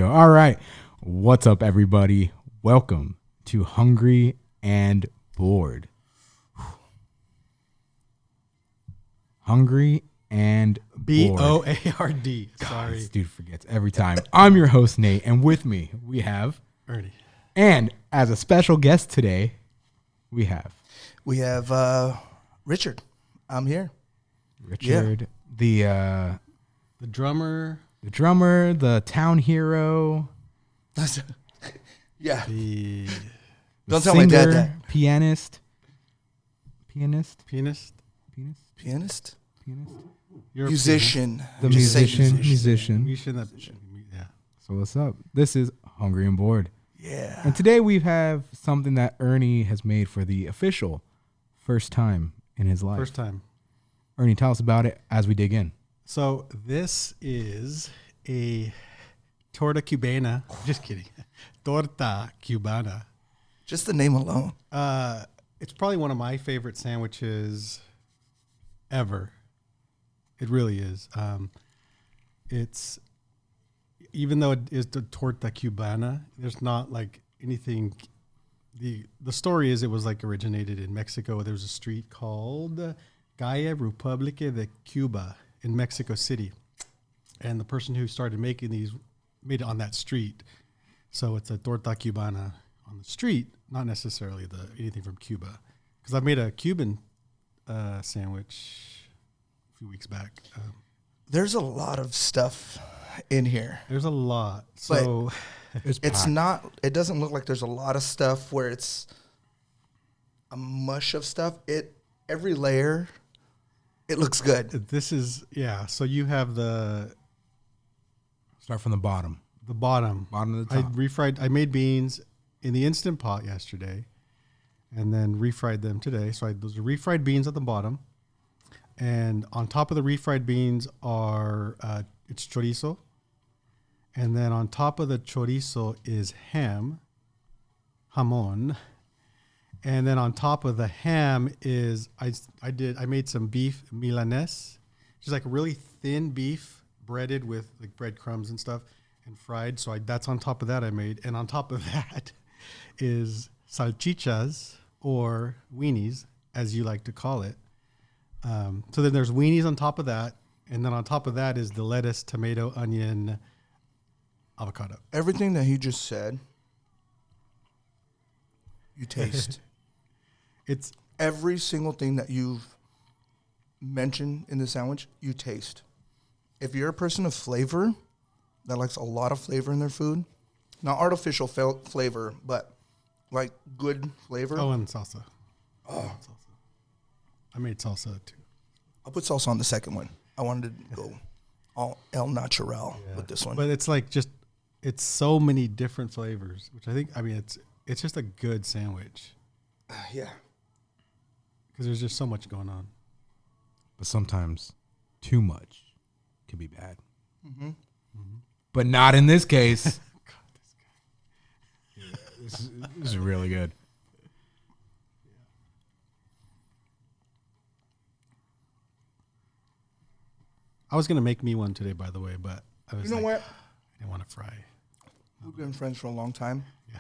go. All right. What's up, everybody? Welcome to Hungry and Bored. Hungry and Bored. Board. Sorry. This dude forgets every time. I'm your host, Nate, and with me, we have Ernie. And as a special guest today, we have Richard. I'm here. Richard, The drummer. the drummer, the town hero, Yeah. The Don't tell my dad singer, that. pianist. pianist. You're a Musician. The Just say musician. musician. Yeah. So what's up? This is Hungry and Bored. Yeah. And today we have something that Ernie has made for the official first time in his life. First time. Ernie, tell us about it as we dig in. So this is a torta cubana. Just kidding. Torta cubana. Just the name alone. It's probably one of my favorite sandwiches ever. It really is. It's even though it is the torta cubana, there's not like anything. The story is it was like originated in Mexico. There was a street called Calle Republique de Cuba in Mexico City, and the person who started making these made it on that street. So it's a torta cubana on the street, not necessarily anything from Cuba. Because I made a Cuban sandwich a few weeks back. There's a lot of stuff in here. There's a lot. So It's not, it doesn't look like there's a lot of stuff where it's a mush of stuff. Every layer, it looks good. this is, yeah. So you have the Start from the bottom. bottom. Bottom of the top. I made beans in the Instant Pot yesterday and then refried them today. So those are refried beans at the bottom. And on top of the refried beans are, it's chorizo. And then on top of the chorizo is jamon. And then on top of the ham is, I made some beef Milanese. Just like really thin beef breaded with like breadcrumbs and stuff and fried. So that's on top of that I made. And on top of that is salchichas or weenies, as you like to call it. So then there's weenies on top of that. And then on top of that is the lettuce, tomato, onion, avocado. Everything that he just said, you taste. It's Every single thing that you've mentioned in the sandwich, you taste. If you're a person of flavor that likes a lot of flavor in their food, not artificial flavor, but like good flavor. and salsa. Salsa. I made salsa too. I'll put salsa on the second one. I wanted to go all el natural with this one. But it's like it's so many different flavors, which it's just a good sandwich Yeah. because there's just so much going on. But sometimes too much can be bad. But not in this case. This is really good. I was gonna make me one today, by the way, but I was You know what? I didn't want to fry. We've been friends for a long time. Yeah,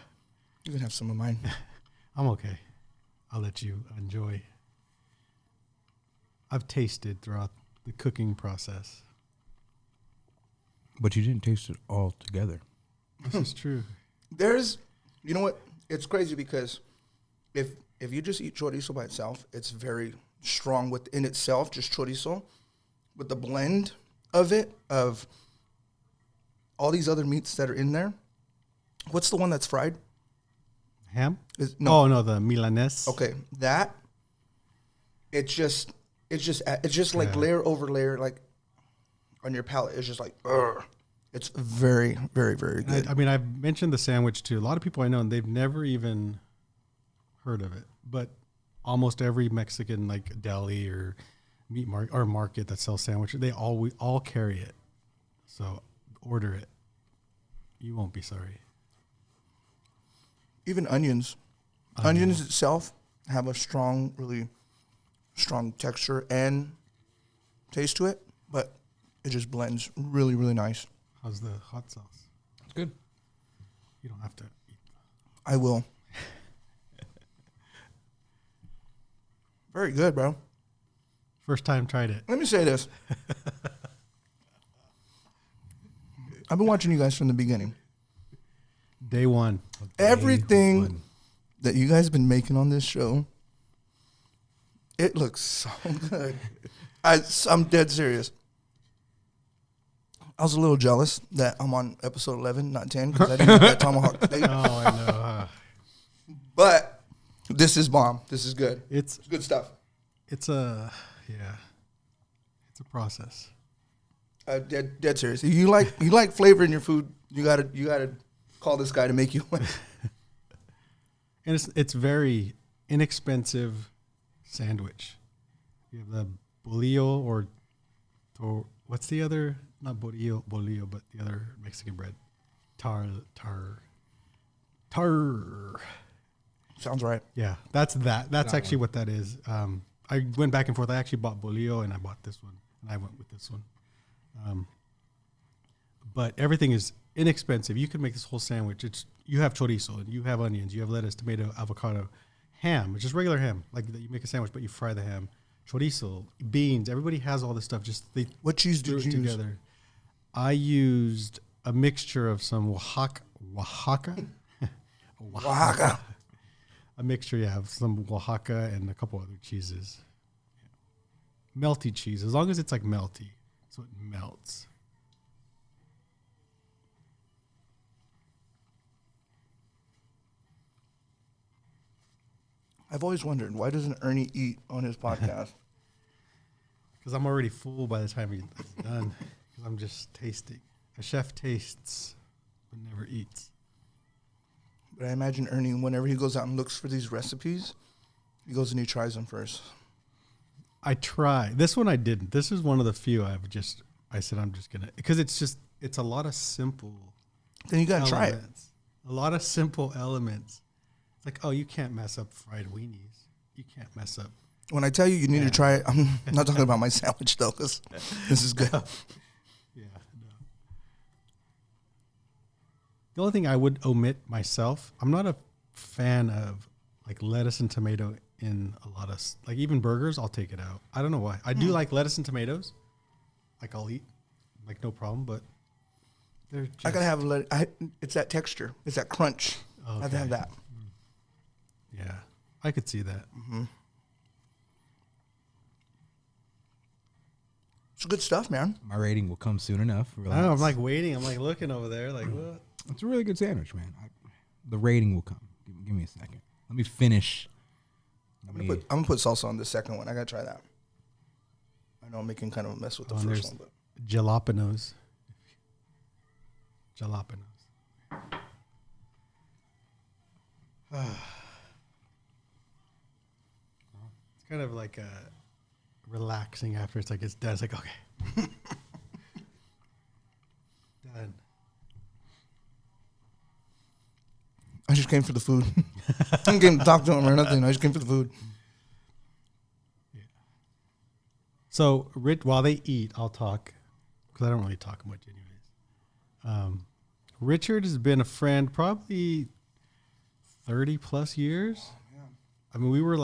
You can have some of mine. I'm okay. I'll let you enjoy. I've tasted throughout the cooking process. But you didn't taste it all together. This is true. You know what? It's crazy because if you just eat chorizo by itself, it's very strong within itself, just chorizo. With the blend of it, of all these other meats that are in there, what's the one that's fried? Ham? No. Oh no, the Milanese. Okay, that it's just like layer over layer, like on your palate. It's just like, it's very, very, very good. I mean, I've mentioned the sandwich to a lot of people I know, and they've never even heard of it. But almost every Mexican like deli or meat market that sells sandwiches, we all carry it. So order it. You won't be sorry. Even onions. Onions itself have a strong, really strong texture and taste to it, but it just blends really, really nice. How's the hot sauce? It's good. You don't have to eat. I will. Very good, bro. First time tried it. Let me say this. I've been watching you guys from the beginning. Day one. Everything that you guys have been making on this show, it looks so good. I'm dead serious. I was a little jealous that I'm on episode 11, not 10, because I didn't get that tomahawk steak. Oh, I know. But this is bomb. This is good. It's good stuff. It's a process. Dead serious. If you like flavor in your food, you gotta call this guy to make you one. And it's very inexpensive sandwich. You have the bolillo or what's the other? Not bolillo, but the other Mexican bread. Tar. Sounds right. Yeah, that's actually what that is. I went back and forth. I actually bought bolillo and I bought this one, and I went with this one. But everything is inexpensive. You can make this whole sandwich. You have chorizo, and you have onions, you have lettuce, tomato, avocado, ham, just regular ham. Like you make a sandwich, but you fry the ham. Chorizo, beans. Everybody has all this stuff. What cheese did you use? Together. I used a mixture of some Oaxaca. A mixture, of some Oaxaca and a couple other cheeses. Melty cheese, as long as it's like melty, so it melts. I've always wondered, why doesn't Ernie eat on his podcast? Because I'm already full by the time it's done. Because I'm just tasting. A chef tastes, but never eats. But I imagine Ernie, whenever he goes out and looks for these recipes, he goes and he tries them first. I try. This one I didn't. This is one of the few I said I'm just going to, because it's a lot of simple Then you got to try it. A lot of simple elements. It's like, oh, you can't mess up fried weenies. You can't mess up. When I tell you need to try it, I'm not talking about my sandwich, though, because this is good. Yeah, no. The only thing I would omit myself, I'm not a fan of like lettuce and tomato in a lot of, like even burgers, I'll take it out. I don't know why. I do like lettuce and tomatoes. Like I'll eat, like no problem, but they're just, I got to have it's that texture. It's that crunch. Okay. I have to have that. Yeah, I could see that. Mm-hmm. It's good stuff, man. My rating will come soon enough. I know, I'm like waiting. I'm like looking over there. Like, what? It's a really good sandwich, man. The rating will come. Give me a second. Let me finish. I'm gonna put salsa on the second one. I gotta try that. I know I'm making kind of a mess with the first one, but jalapenos. It's kind of like relaxing after it's like it's done. It's like, okay. Done. I just came for the food. I didn't came to talk to him or nothing. I just came for the food. Yeah. So, while they eat, I'll talk because I don't really talk much anyways. Richard has been a friend probably 30 plus years. Oh, yeah. I mean, we were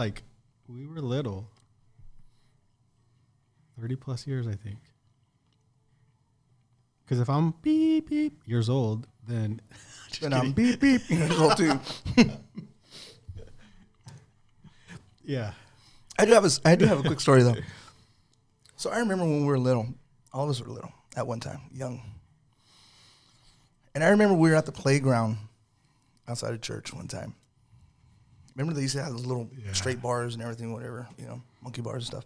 little. 30 plus years, I think. Because if I'm beep, beep years old, then... Then I'm beep, beep years old, too. Yeah. I do have a quick story, though. So I remember when we were little. All of us were little at one time, young. And I remember we were at the playground outside of church one time. Remember they used to have those little straight bars and everything, whatever, monkey bars and stuff.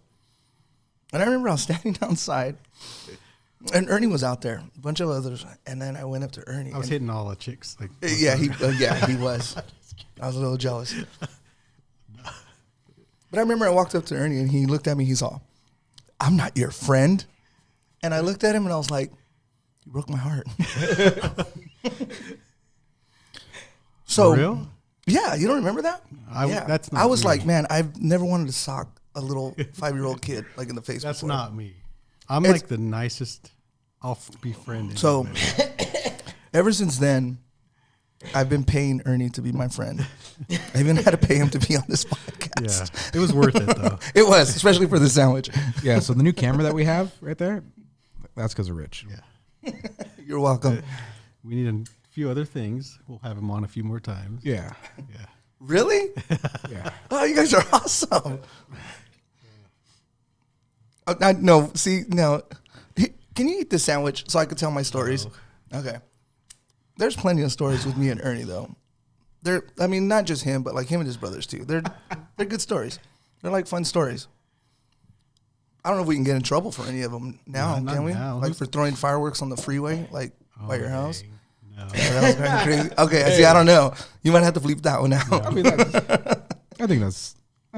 And I remember I was standing outside, and Ernie was out there, a bunch of others, and then I went up to Ernie. I was hitting all the chicks. Like, he was. I was a little jealous. But I remember I walked up to Ernie, and he looked at me. He's all, "I'm not your friend." And I looked at him, and I was like, "You broke my heart." So, for real? Yeah, you don't remember that? That's not I was me. like, man, I've never wanted to sock a little 5-year-old kid like in the face. That's before. not me. I'm like the nicest. I'll befriend. So, Ever since then, I've been paying Ernie to be my friend. I even had to pay him to be on this podcast. Yeah, it was worth it though. It was, especially for the sandwich. Yeah, so the new camera that we have right there, that's because of Rich. Yeah, You're welcome. we need a few other things. We'll have him on a few more times. Yeah. Yeah. Really? Yeah. Oh, you guys are awesome. No, see, no. Can you eat the sandwich so I can tell my stories? No. Okay. There's plenty of stories with me and Ernie, though. I mean, not just him, but like him and his brothers, too. They're good stories. They're like fun stories. I don't know if we can get in trouble for any of them now, No, not can we? now. Like for throwing fireworks on the freeway, like by your house? dang. No. That was kind of crazy. Okay, see, I don't know. You might have to bleep that one out. I mean, I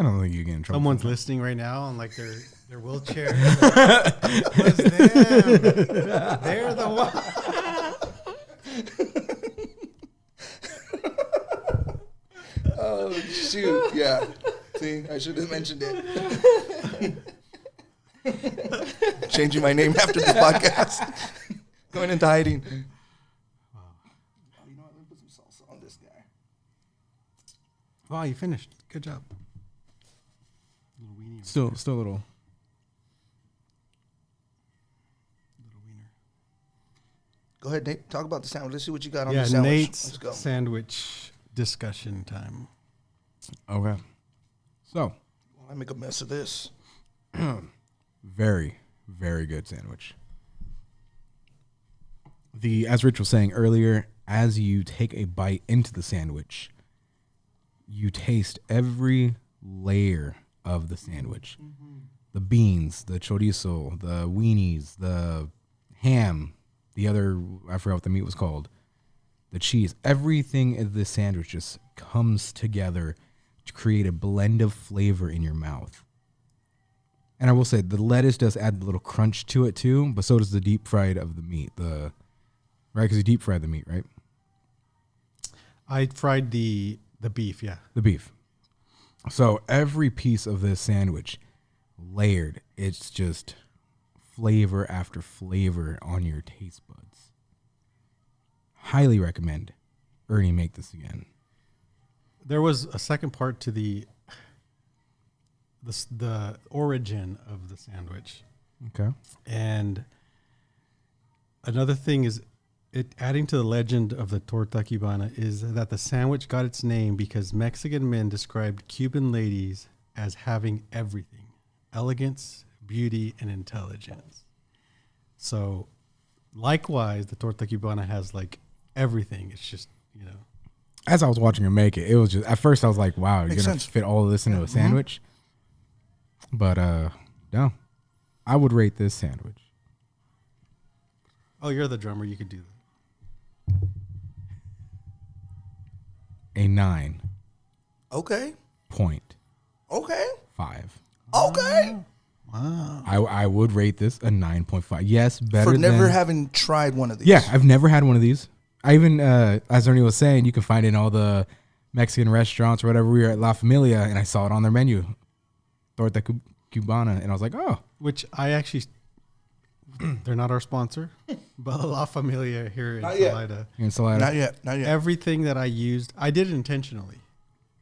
don't think you get in trouble. Someone's listening right now on like their wheelchair. It was them. They're the one. Oh, shoot. Yeah. See, I should have mentioned it. Changing my name after this podcast. Going into hiding. Oh, you know what? Let me put some salsa on this guy. Wow, you finished. Good job. Little weenie. Still a little. Little wiener. Go ahead, Nate. Talk about the sandwich. Let's see what you got on the sandwich. Let's Nate's go. sandwich discussion time. Okay. So, Well, I make a mess of this. very, very good sandwich. As Rich was saying earlier, as you take a bite into the sandwich, you taste every layer of the sandwich. Mm-hmm. The beans, the chorizo, the weenies, the ham, the other, I forgot what the meat was called, the cheese. Everything in this sandwich just comes together to create a blend of flavor in your mouth. And I will say, the lettuce does add a little crunch to it too, but so does the deep fried of the meat. Right? Because you deep fried the meat, right? I fried the beef, yeah. The beef. So every piece of this sandwich, layered, it's just flavor after flavor on your taste buds. Highly recommend Ernie make this again. There was a second part to the origin of the sandwich. Okay. And another thing is it adding to the legend of the torta cubana is that the sandwich got its name because Mexican men described Cuban ladies as having everything: elegance, beauty, and intelligence. So likewise, the torta cubana has like everything. It's just, you know. As I was watching her make it, it was just, at first I was like, wow, you're Makes going to sense. fit all of this into a sandwich? But, no. I would rate this sandwich Oh, you're the drummer. You could do that. a 9.5. Okay. Okay. Oh. Okay. Wow. I would rate this a 9.5. Yes, better For never than, having tried one of these. Yeah, I've never had one of these. I even, as Ernie was saying, you can find it in all the Mexican restaurants or whatever. We were at La Familia, and I saw it on their menu, torta cubana, and I was like, oh. Which I actually, they're not our sponsor, but La Familia here in Not yet. Salida. Enchilada. Not yet. Not yet. Everything that I used, I did it intentionally.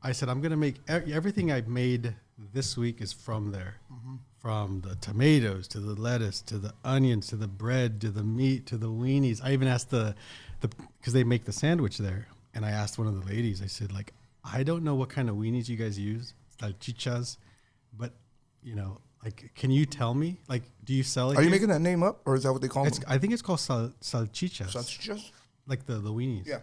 I said, I'm going to make everything I made this week is from there. Mm-hmm. From the tomatoes to the lettuce to the onions to the bread to the meat to the weenies. I even asked because they make the sandwich there. And I asked one of the ladies, I said, like, I don't know what kind of weenies you guys use, salchichas, but, you know, like, can you tell me? Like, do you sell it? Are you here? making that name up, or is that what they call them? I think it's called salchichas. Sausages? Like the weenies. Yeah.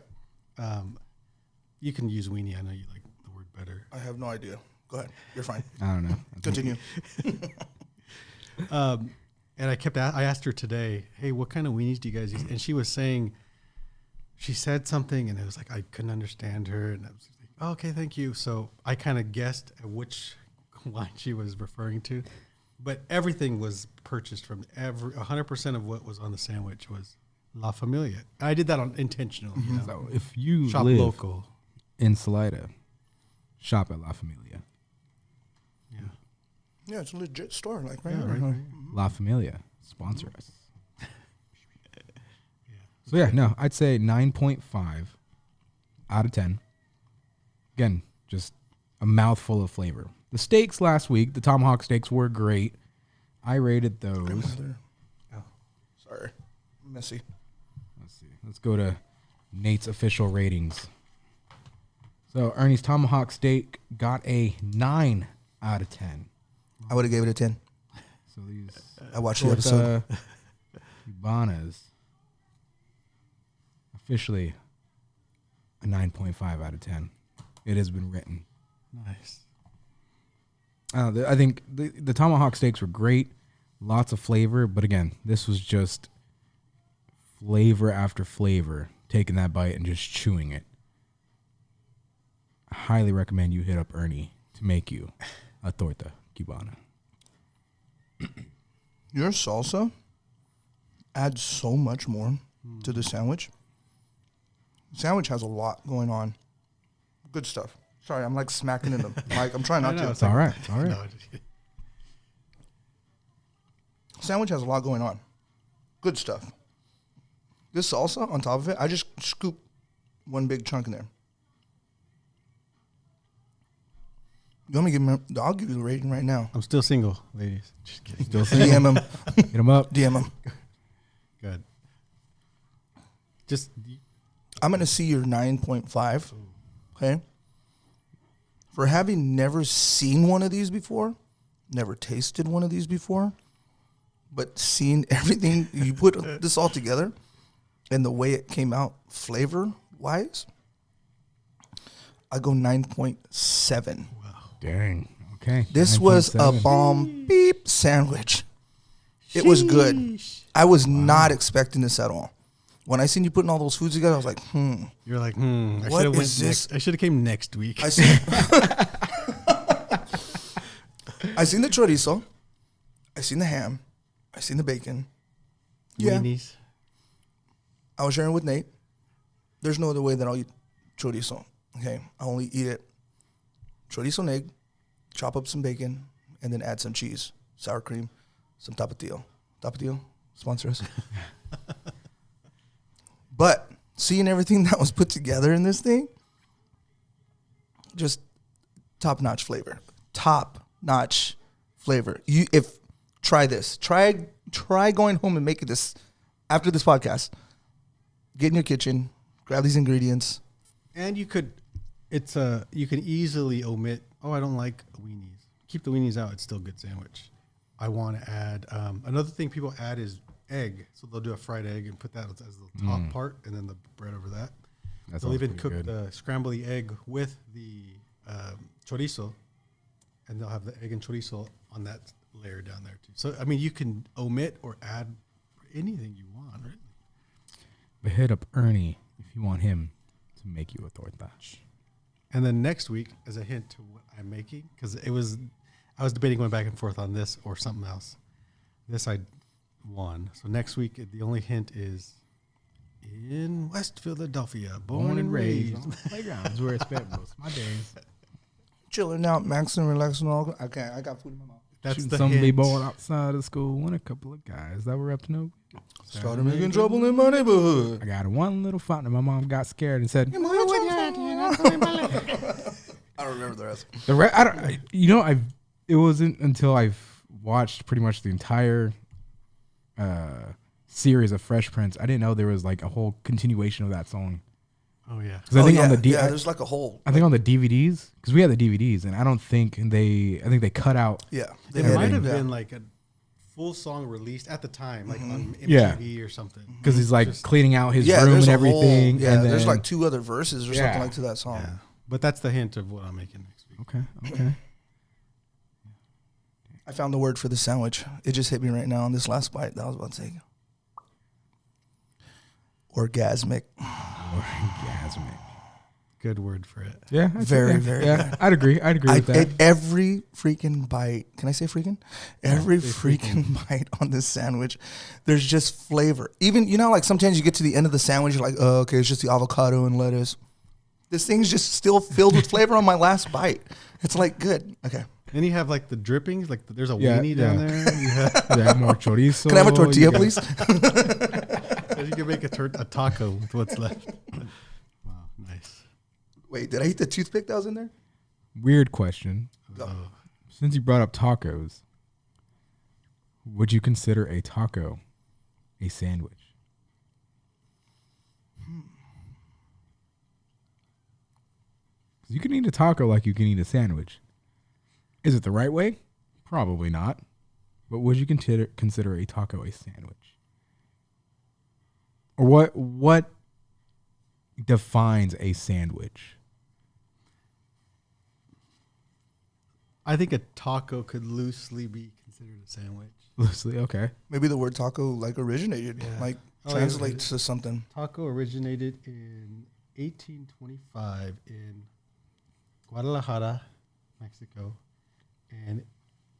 You can use weenie. I know you like the word better. I have no idea. Go ahead. You're fine. I don't know. Continue. And I asked her today, hey, what kind of weenies do you guys use? And she was saying, she said something, and it was like I couldn't understand her, and I was like, oh, okay, thank you. So I kind of guessed at which line she was referring to, but everything was purchased from 100% of what was on the sandwich was La Familia. I did that intentionally. You know? So if you Shop live local. in Salida, shop at La Familia. Yeah. Yeah, it's a legit store. Like, right? Yeah, here. right. La Familia, sponsor us. So yeah, no, I'd say 9.5 out of 10. Again, just a mouthful of flavor. The steaks last week, the tomahawk steaks were great. I rated those. Oh, sorry, messy. Let's see. Let's go to Nate's official ratings. So Ernie's tomahawk steak got a 9 out of 10. I would have gave it a 10. So these I watched the episode. Cubanas officially a 9.5 out of 10. It has been written. Nice. I think the tomahawk steaks were great. Lots of flavor. But again, this was just flavor after flavor. Taking that bite and just chewing it. I highly recommend you hit up Ernie to make you a torta cubana. Your salsa adds so much more to the sandwich. The sandwich has a lot going on. Good stuff. Sorry, I'm like smacking in the mic. I'm trying not to. It's all right. It's all right. No, Sandwich has a lot going on. Good stuff. This salsa on top of it, I just scoop one big chunk in there. You want me to give me? I'll give you the rating right now. I'm still single, ladies. Just kidding. Still single? DM him. Hit him up. DM him. Good. Just I'm going to see your 9.5. Okay. For having never seen one of these before, never tasted one of these before, but seeing everything, you put this all together and the way it came out flavor wise, I go 9.7. Dang. Okay. This was a 9.7. bomb beep sandwich. It was good. I was not expecting this at all. When I seen you putting all those foods together, I was like, You're like, I What should have went is this? next. I should have came next week. I seen I seen the chorizo. I seen the ham. I seen the bacon. Yeah. Weenies. I was sharing with Nate. There's no other way that I'll eat chorizo. Okay. I only eat it chorizo and egg, chop up some bacon, and then add some cheese, sour cream, some tapatio. Tapatio, sponsor us. But seeing everything that was put together in this thing, just top-notch flavor. Top-notch flavor. Try this. Try going home and making this after this podcast. Get in your kitchen, grab these ingredients. And you can easily omit, I don't like weenies. Keep the weenies out. It's still a good sandwich. I want to add, another thing people add is egg. So they'll do a fried egg and put that as the top part and then the bread over that. They'll even cook the scramble the egg with the chorizo, and they'll have the egg and chorizo on that layer down there too. So, I mean, you can omit or add anything you want, really. But hit up Ernie if you want him to make you a torta. And then next week, as a hint to what I'm making, because I was debating going back and forth on this or something else. This I won. So next week, the only hint is in West Philadelphia, born and raised. on the playgrounds where I spent most of my days. Chilling out, maxing, relaxing. All I got food in my mouth. That's Shooting the some hint. b-ball outside of school and a couple of guys that were up to no good. Started making trouble in my neighborhood. I got one little fountain. My mom got scared and said, I don't remember the rest. It wasn't until I've watched pretty much the entire series of Fresh Prince. I didn't know there was like a whole continuation of that song. Oh, yeah. Because I think on the there's like a whole. I think on the DVDs, because we had the DVDs, and I think they cut out. Yeah, It might have been like a full song released at the time, like on MTV or something. Because he's like Just- cleaning out his room there's and a whole- everything. yeah, and there's then, like 2 other verses or something like to that song. Yeah. But that's the hint of what I'm making next week. Okay. I found the word for the sandwich. It just hit me right now on this last bite that I was about to take. Orgasmic. Orgasmic. Good word for it. Yeah. Very Yeah, good. I'd agree with that. At every freaking bite, can I say freaking? Every freaking bite on this sandwich, there's just flavor. Even, like sometimes you get to the end of the sandwich, you're like, oh, okay, it's just the avocado and lettuce. This thing's just still filled with flavor on my last bite. It's like, good. Okay. And you have like the drippings, like there's a Yeah, weenie down there. You have, Yeah, more chorizo. Can I have a tortilla, You got- please? You can make a taco with what's left. Wow, nice. Wait, did I eat the toothpick that was in there? Weird question. Go. Since you brought up tacos, would you consider a taco a sandwich? You can eat a taco like you can eat a sandwich. Is it the right way? Probably not. But would you consider a taco a sandwich? Or what defines a sandwich? I think a taco could loosely be considered a sandwich. Loosely, okay. Maybe the word taco like originated, like translates to something. Taco originated in 1825 in Guadalajara, Mexico, and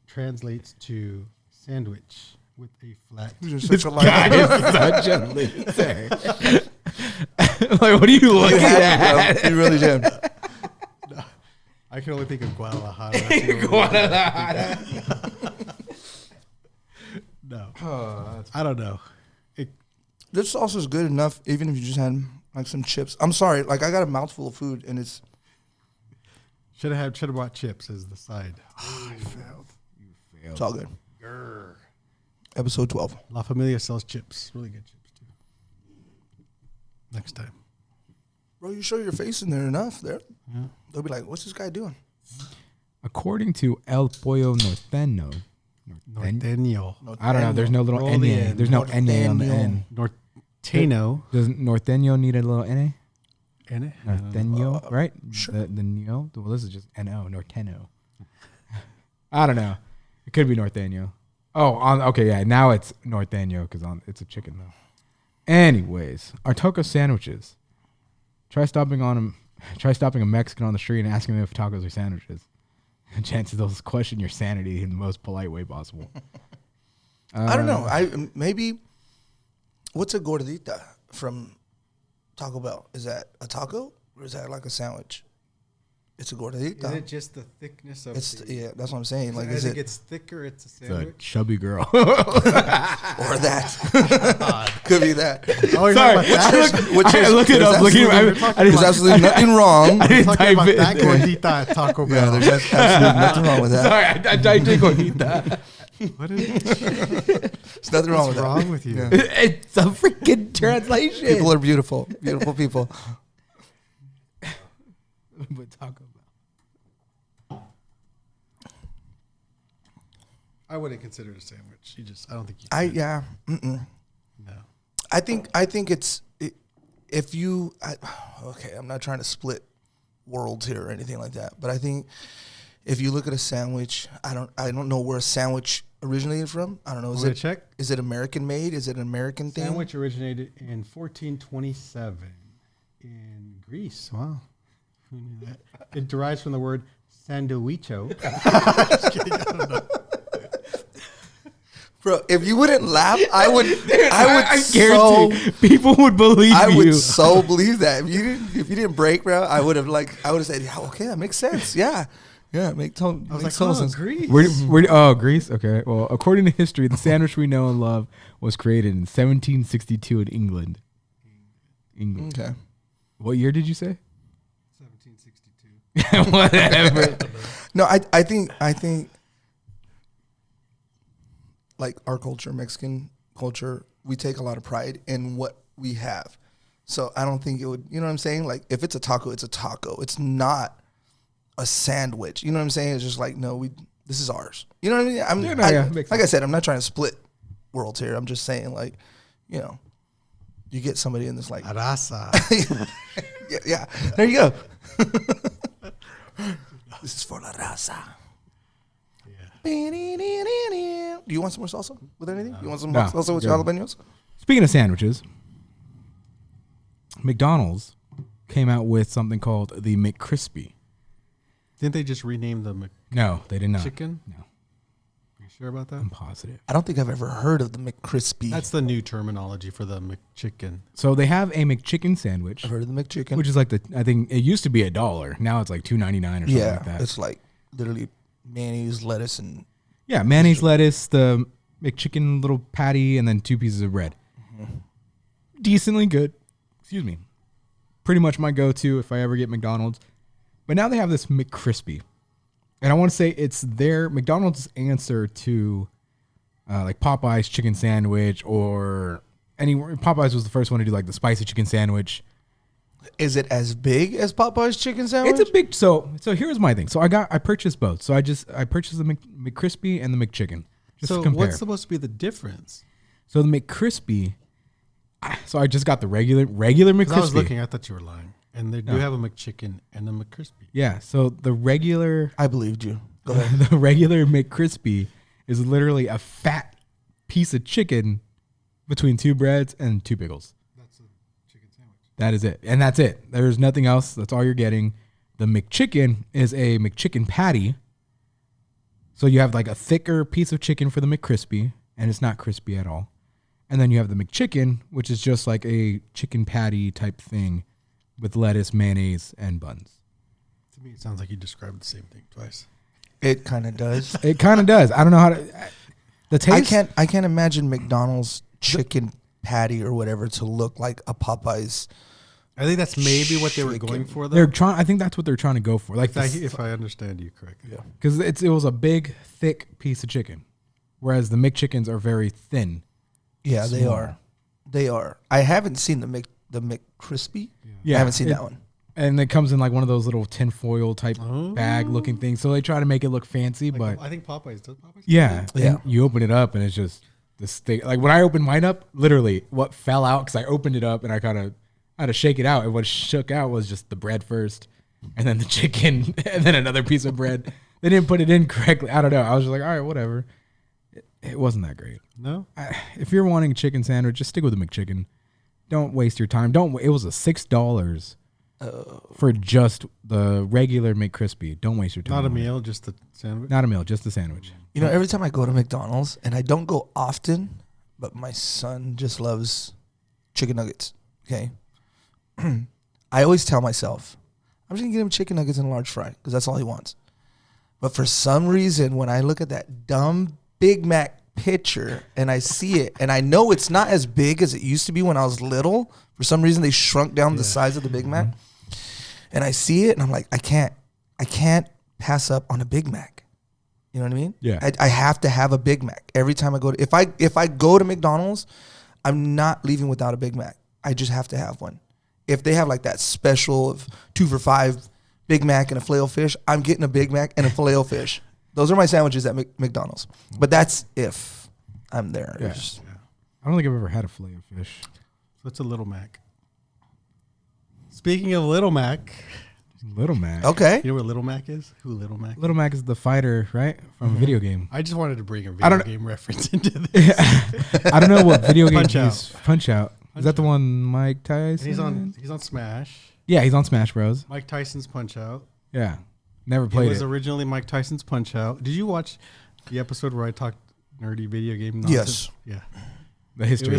translates to sandwich with a flat. You're such a Guy is such a loser. Like, what are you looking at? You really did. No, I can only think of Guadalajara. Guadalajara. No, I don't know. This sauce is good enough, even if you just had like some chips. I'm sorry, like I got a mouthful of food and it's. Should have bought chips as the side. Oh, I failed. You failed. It's all good. Grr. Episode 12. La Familia sells chips. Really good chips, too. Next time. Bro, you show your face in there enough. Yeah. They'll be like, what's this guy doing? According to El Pollo Norteño. Norteño. I don't know. There's no little Roll the N. N. There's no N on the N. Norteño. Does Norteño need a little N? N? Norteño, right? Sure. The Neo. Well, this is just N-O, Norteño. I don't know. It could be Norteño. Oh, okay, yeah. Now it's Norteño because it's a chicken though. Anyways, our taco sandwiches. Try stopping a Mexican on the street and asking them if tacos are sandwiches. Chances they'll question your sanity in the most polite way possible. I don't know. Maybe what's a gordita from Taco Bell? Is that a taco or is that like a sandwich? It's a gordita. Is it just the thickness of Yeah, that's what I'm saying. Like, as is it it gets thicker, it's a It's a sandwich? chubby girl. or that? Could be that. Oh, you're Sorry, talking about that? I looked it up. There's absolutely nothing wrong. I didn't You're talking type about it. that gordita at Taco Yeah, Bell. there's absolutely nothing wrong with that. Sorry, I typed in gordita. What is There's nothing wrong What's with wrong that. with you? Yeah. It's a freaking translation. People are beautiful. Beautiful people. But Taco Bell. I wouldn't consider it a sandwich. I don't think you Yeah. Mm-mm. No. I think it's if you okay, I'm not trying to split worlds here or anything like that, but I think if you look at a sandwich, I don't know where a sandwich originated from. I don't know. Check? Is it American made? Is it an American thing? Sandwich originated in 1427 in Greece. Wow. Who knew that? It derives from the word sandwicho. Just kidding. I don't know. Bro, if you wouldn't laugh, I would I guarantee people would believe I you. would so believe that. If you didn't break, bro, I would have said, yeah, okay, that makes sense. Yeah. Yeah, makes total sense. Greece. Greece? Okay. Well, according to history, the sandwich we know and love was created in 1762 in England. Okay. What year did you say? 1762. Whatever. No, I think like our culture, Mexican culture, we take a lot of pride in what we have. So I don't think it would, you know what I'm saying? Like if it's a taco, it's a taco. It's not a sandwich. You know what I'm saying? It's just like, no, this is ours. You know what I mean? Like I said, I'm not trying to split worlds here. I'm just saying like, you know, you get somebody in this like Arasa. yeah, there you go. This is for la raza. Do you want some more salsa with anything? You want some more salsa with your jalapenos? Speaking of sandwiches, McDonald's came out with something called the McCrispy. Didn't they just rename the No, they did not. McChicken? No, Are you sure about that? I'm positive. I don't think I've ever heard of the McCrispy. That's the new terminology for the McChicken. So they have a McChicken sandwich, I've heard of the McChicken. which is like I think it used to be $1. Now it's like $2.99 or something like that. It's like literally mayonnaise, lettuce, and Yeah, mayonnaise, lettuce, the McChicken little patty, and then 2 pieces of bread. Mm-hmm. decently good. Excuse me. Pretty much my go-to if I ever get McDonald's. But now they have this McCrispy. And I want to say it's their McDonald's answer to like Popeye's chicken sandwich or Popeye's was the first one to do like the spicy chicken sandwich. Is it as big as Popeye's chicken sandwich? It's a big so here's my thing. So I purchased both. So I purchased the McCrispy and the McChicken. Just to compare. What's supposed to be the difference? So the McCrispy, so I just got the regular McCrispy. I was looking, I thought you were lying. And they do have a McChicken and a McCrispy. Yeah, so the regular... I believed you. Go ahead. The regular McCrispy is literally a fat piece of chicken between 2 breads and 2 pickles. That's a chicken sandwich. That is it. And that's it. There's nothing else. That's all you're getting. The McChicken is a McChicken patty. So you have like a thicker piece of chicken for the McCrispy, and it's not crispy at all. And then you have the McChicken, which is just like a chicken patty type thing with lettuce, mayonnaise, and buns. To me, it sounds like you described the same thing twice. It kind of does. It kind of does. I don't know how to... The taste... I can't imagine McDonald's chicken patty or whatever to look like a Popeye's. I think that's maybe what they were going for, though. They're trying. I think that's what they're trying to go for. Like if I understand you correctly. Yeah. Because it was a big, thick piece of chicken, whereas the McChickens are very thin. Yeah, they are. They are. I haven't seen the McCrispy. Yeah, I haven't seen that one. And it comes in like one of those little tinfoil type bag looking things. So they try to make it look fancy, Like but I think Popeyes does. Popeyes yeah. Yeah. You open it up and it's just this thing. Like when I opened mine up, literally what fell out because I opened it up and I had to shake it out. And what shook out was just the bread first, and then the chicken, and then another piece of bread. They didn't put it in correctly. I don't know. I was just like, all right, whatever. It wasn't that great. No. If you're wanting a chicken sandwich, just stick with the McChicken. Don't waste your time. It was a $6 for just the regular McCrispy. Don't waste your time. Not a meal, just the sandwich. Not a meal, just the sandwich. You know, every time I go to McDonald's, and I don't go often, but my son just loves chicken nuggets. Okay. I always tell myself, I'm just going to get him chicken nuggets and a large fry because that's all he wants. But for some reason, when I look at that dumb Big Mac picture and I see it, and I know it's not as big as it used to be when I was little. For some reason, they shrunk down the size of the Big Mac. And I see it, and I'm like, I can't pass up on a Big Mac. You know what I mean? Yeah. I have to have a Big Mac every time I go to. If I go to McDonald's, I'm not leaving without a Big Mac. I just have to have one. If they have like that special of 2 for $5 Big Mac and a Filet-O-Fish, I'm getting a Big Mac and a Filet-O-Fish. Those are my sandwiches at McDonald's. But that's if I'm there. Yeah. I don't think I've ever had a Filet-O-Fish. So it's a Little Mac. Speaking of Little Mac. Little Mac. Okay. You know what Little Mac is? Who Little Mac is? Little Mac is the fighter, right? From a video game. I just wanted to bring a video game reference into this. I don't know what video game Punch Out. he's Punch Out. Is that the one Mike Tyson? He's on Smash. Yeah, he's on Smash Bros. Mike Tyson's Punch Out. Yeah. Never It played was it. originally Mike Tyson's Punch Out. Did you watch the episode where I talked nerdy video game nonsense? Yes. Yeah. The history.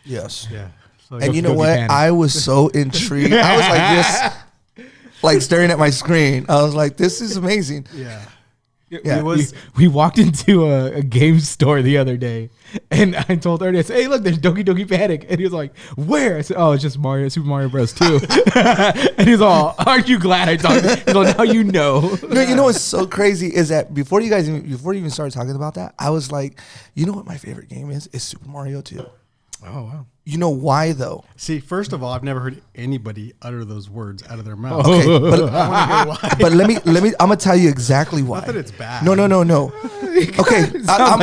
Yes. Yeah. So And you know Goki what? Panic. I was so intrigued. I was like this, like staring at my screen. I was like, this is amazing. yeah. Yeah. It was we walked into a game store the other day, and I told Ernie, I said, hey, look, there's Doki Doki Panic. And he was like, where? I said, oh, it's just Super Mario Bros. 2. And he's all, aren't you glad I talked? He's all, now you know. No, you know what's so crazy is that before you even started talking about that, I was like, you know what my favorite game is? It's Super Mario 2. Oh, wow. You know why though? See, first of all, I've never heard anybody utter those words out of their mouth. Okay, but I want to hear why. but let me. I'm gonna tell you exactly why. Not that it's bad. No. Okay, I'm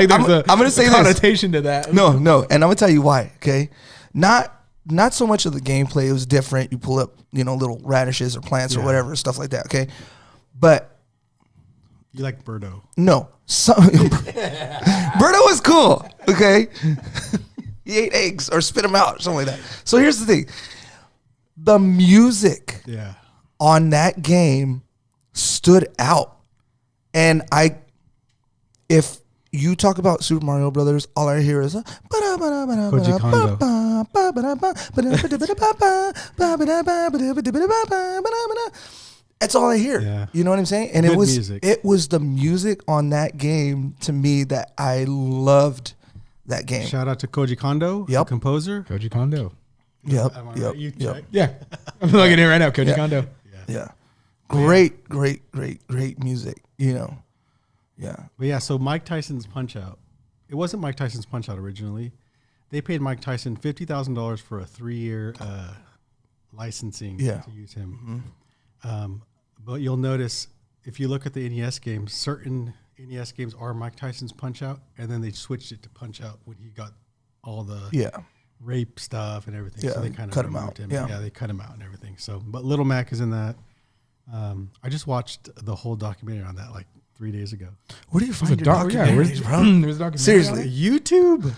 gonna say this. connotation to that. No, and I'm gonna tell you why. Okay, not so much of the gameplay. It was different. You pull up, little radishes or plants or whatever, stuff like that. Okay, but You like Birdo. no, Birdo was cool. Okay, he ate eggs or spit them out or something like that. So here's the thing: the music Yeah. on that game stood out, and if you talk about Super Mario Brothers, all I hear is Koji Kondo. That's all I hear. Yeah. You know what I'm saying? And Good it was music. it was the music on that game to me that I loved that game. Shout out to Koji Kondo, Yep. the composer. Koji Kondo. Yep. Am I Yep. right? You Yep. check. Yeah, I'm looking at it right now. Cody Yeah. Kondo. Yeah. Great music. You know. Yeah. But yeah, so Mike Tyson's Punch Out. It wasn't Mike Tyson's Punch Out originally. They paid Mike Tyson $50,000 for a 3-year licensing Yeah. to use him. But you'll notice if you look at the NES games, certain NES games are Mike Tyson's Punch Out, and then they switched it to Punch Out when he got all the rape stuff and everything. Yeah, So they kind of cut him out. him. Yeah. They cut him out and everything. So, but Little Mac is in that. I just watched the whole documentary on that like 3 days ago. Where do you find your Yeah, documentaries, bro? there's a documentary. Seriously. YouTube.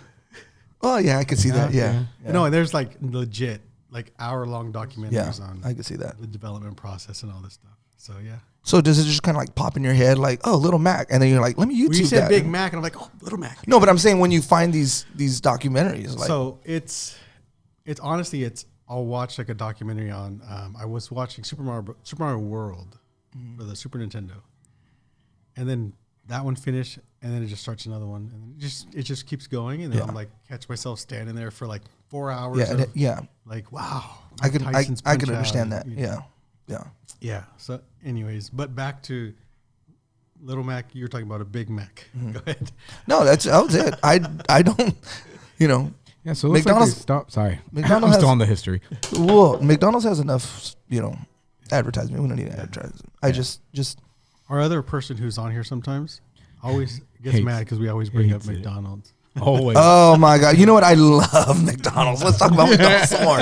Oh yeah, I can see that. Yeah. No, and there's like legit, like hour-long documentaries on I can see that. the development process and all this stuff. So yeah. So does it just kind of like pop in your head, like, oh, Little Mac, and then you're like, let me YouTube Well, you said that. Big Mac, and I'm like, oh, Little Mac. No, but I'm saying when you find these documentaries, like, So it's honestly, I'll watch like a documentary on. I was watching Super Mario World for the Super Nintendo, and then that one finished, and then it just starts another one, and it just keeps going, and then I'm like catch myself standing there for like 4 hours. Like wow, I can Tyson's I Punch can Out, understand that. you know. Yeah. So, anyways, but back to Little Mac. You were talking about a Big Mac. Go ahead. No, that was it. I don't, you know. Yeah, so it looks McDonald's- like they stopped. Sorry, McDonald's I'm has- still on the history. Well, McDonald's has enough, you know, advertisement. We don't need advertising. I just Our other person who's on here sometimes always gets Hates- mad because we always bring up hates it. McDonald's. Always. Oh my God! You know what? I love McDonald's. Let's talk about McDonald's some more.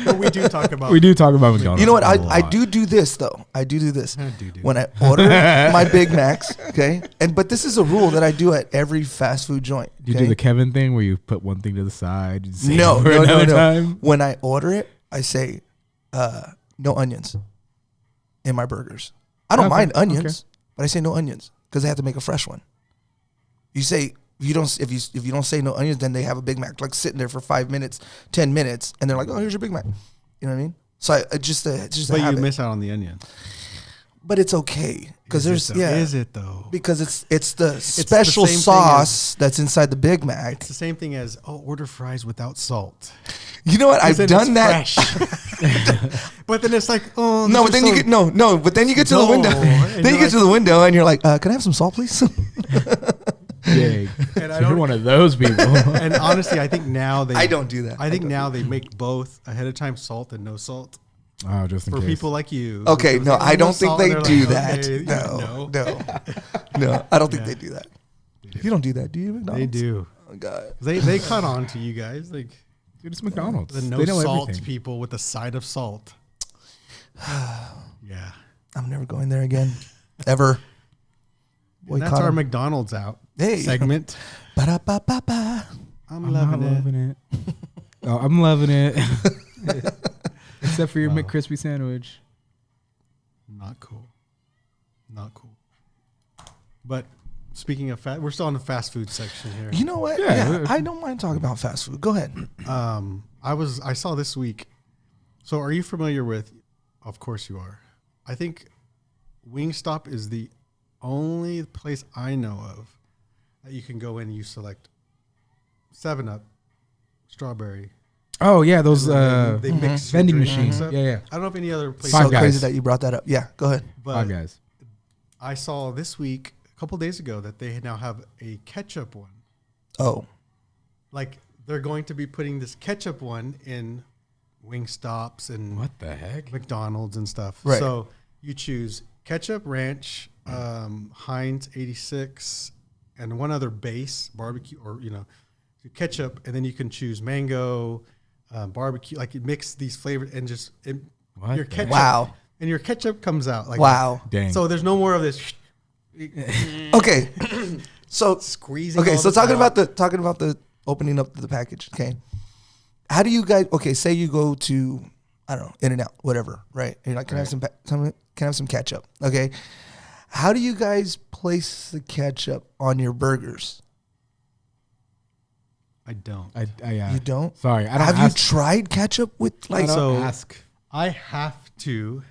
But we do talk about. we do talk about McDonald's. You know what? a I lot. do this though. I do this do. when I order my Big Macs. Okay, but this is a rule that I do at every fast food joint. Do you okay? do the Kevin thing where you put one thing to the side? You save No, it for no, no, another no. time? When I order it, I say no onions in my burgers. I don't Okay, mind onions, okay. but I say no onions because I have to make a fresh one. You say if you don't say no onions, then they have a Big Mac like sitting there for 5 minutes, 10 minutes, and they're like, oh, here's your Big Mac. You know what I mean? So it's just a But you habit. miss out on the onion. But it's okay because Is there's it though? Is it though? because it's the special same thing sauce that's inside the Big Mac. It's the same thing as order fries without salt. You know what? I've Then done it's that. fresh. But then it's like, oh No, but this then is you so get no. But then you get to the dull. window. And Then you you're get to the window and you're like, "Can I have some salt, please?" Yeah. And I So you're don't- one of those people. And honestly, I think now they. I don't do that. I think now they make both ahead of time, salt and no salt, Oh, just in for case. people like you. Okay, who no, goes, I no don't think salt, they and do they're that. like, okay, No, I don't think Yeah. they do that. You don't do that, do you, McDonald's? They do. Oh God. They caught on to you guys, like Dude, it's McDonald's. the no they know salt everything. people with a side of salt. Yeah, I'm never going there again, ever. and that's Boycott our 'em. McDonald's out Hey. segment. Ba-da-ba-ba-ba. I'm I'm not loving it. loving it. Oh, I'm loving it. Except for your McCrispy sandwich. Not cool. Not cool. But speaking of we're still in the fast food section here. You know what? Yeah. Yeah, I don't mind talking about fast food. Go ahead. I saw this week. So are you familiar with? Of course you are. I think Wingstop is the only place I know of that you can go in and you select 7-Up, strawberry. Oh yeah, those They mix your vending drink and machines. stuff. Yeah, yeah. I don't know if any other place. Five So Guys. crazy that you brought that up. Yeah, go ahead. But Five Guys. I saw this week, a couple days ago, that they now have a ketchup one. Oh, Like they're going to be putting this ketchup one in Wingstops and What the heck? McDonald's and stuff. Right. So you choose ketchup, ranch, Heinz 86, and one other base barbecue, or ketchup, and then you can choose mango, barbecue. Like you mix these flavors and just What your the ketchup. Wow. And your ketchup comes out like wow. Dang. So there's no more of this Okay. So squeezing. okay, all so this talking out. about the opening up the package. Okay, how do you guys? Okay, say you go to I don't know In-N-Out, whatever, right? And you're like, can I have some can I have some ketchup? Okay, how do you guys place the ketchup on your burgers? I don't. You don't? Sorry, I don't Have ask. you tried ketchup with I like? don't So- ask. I have to.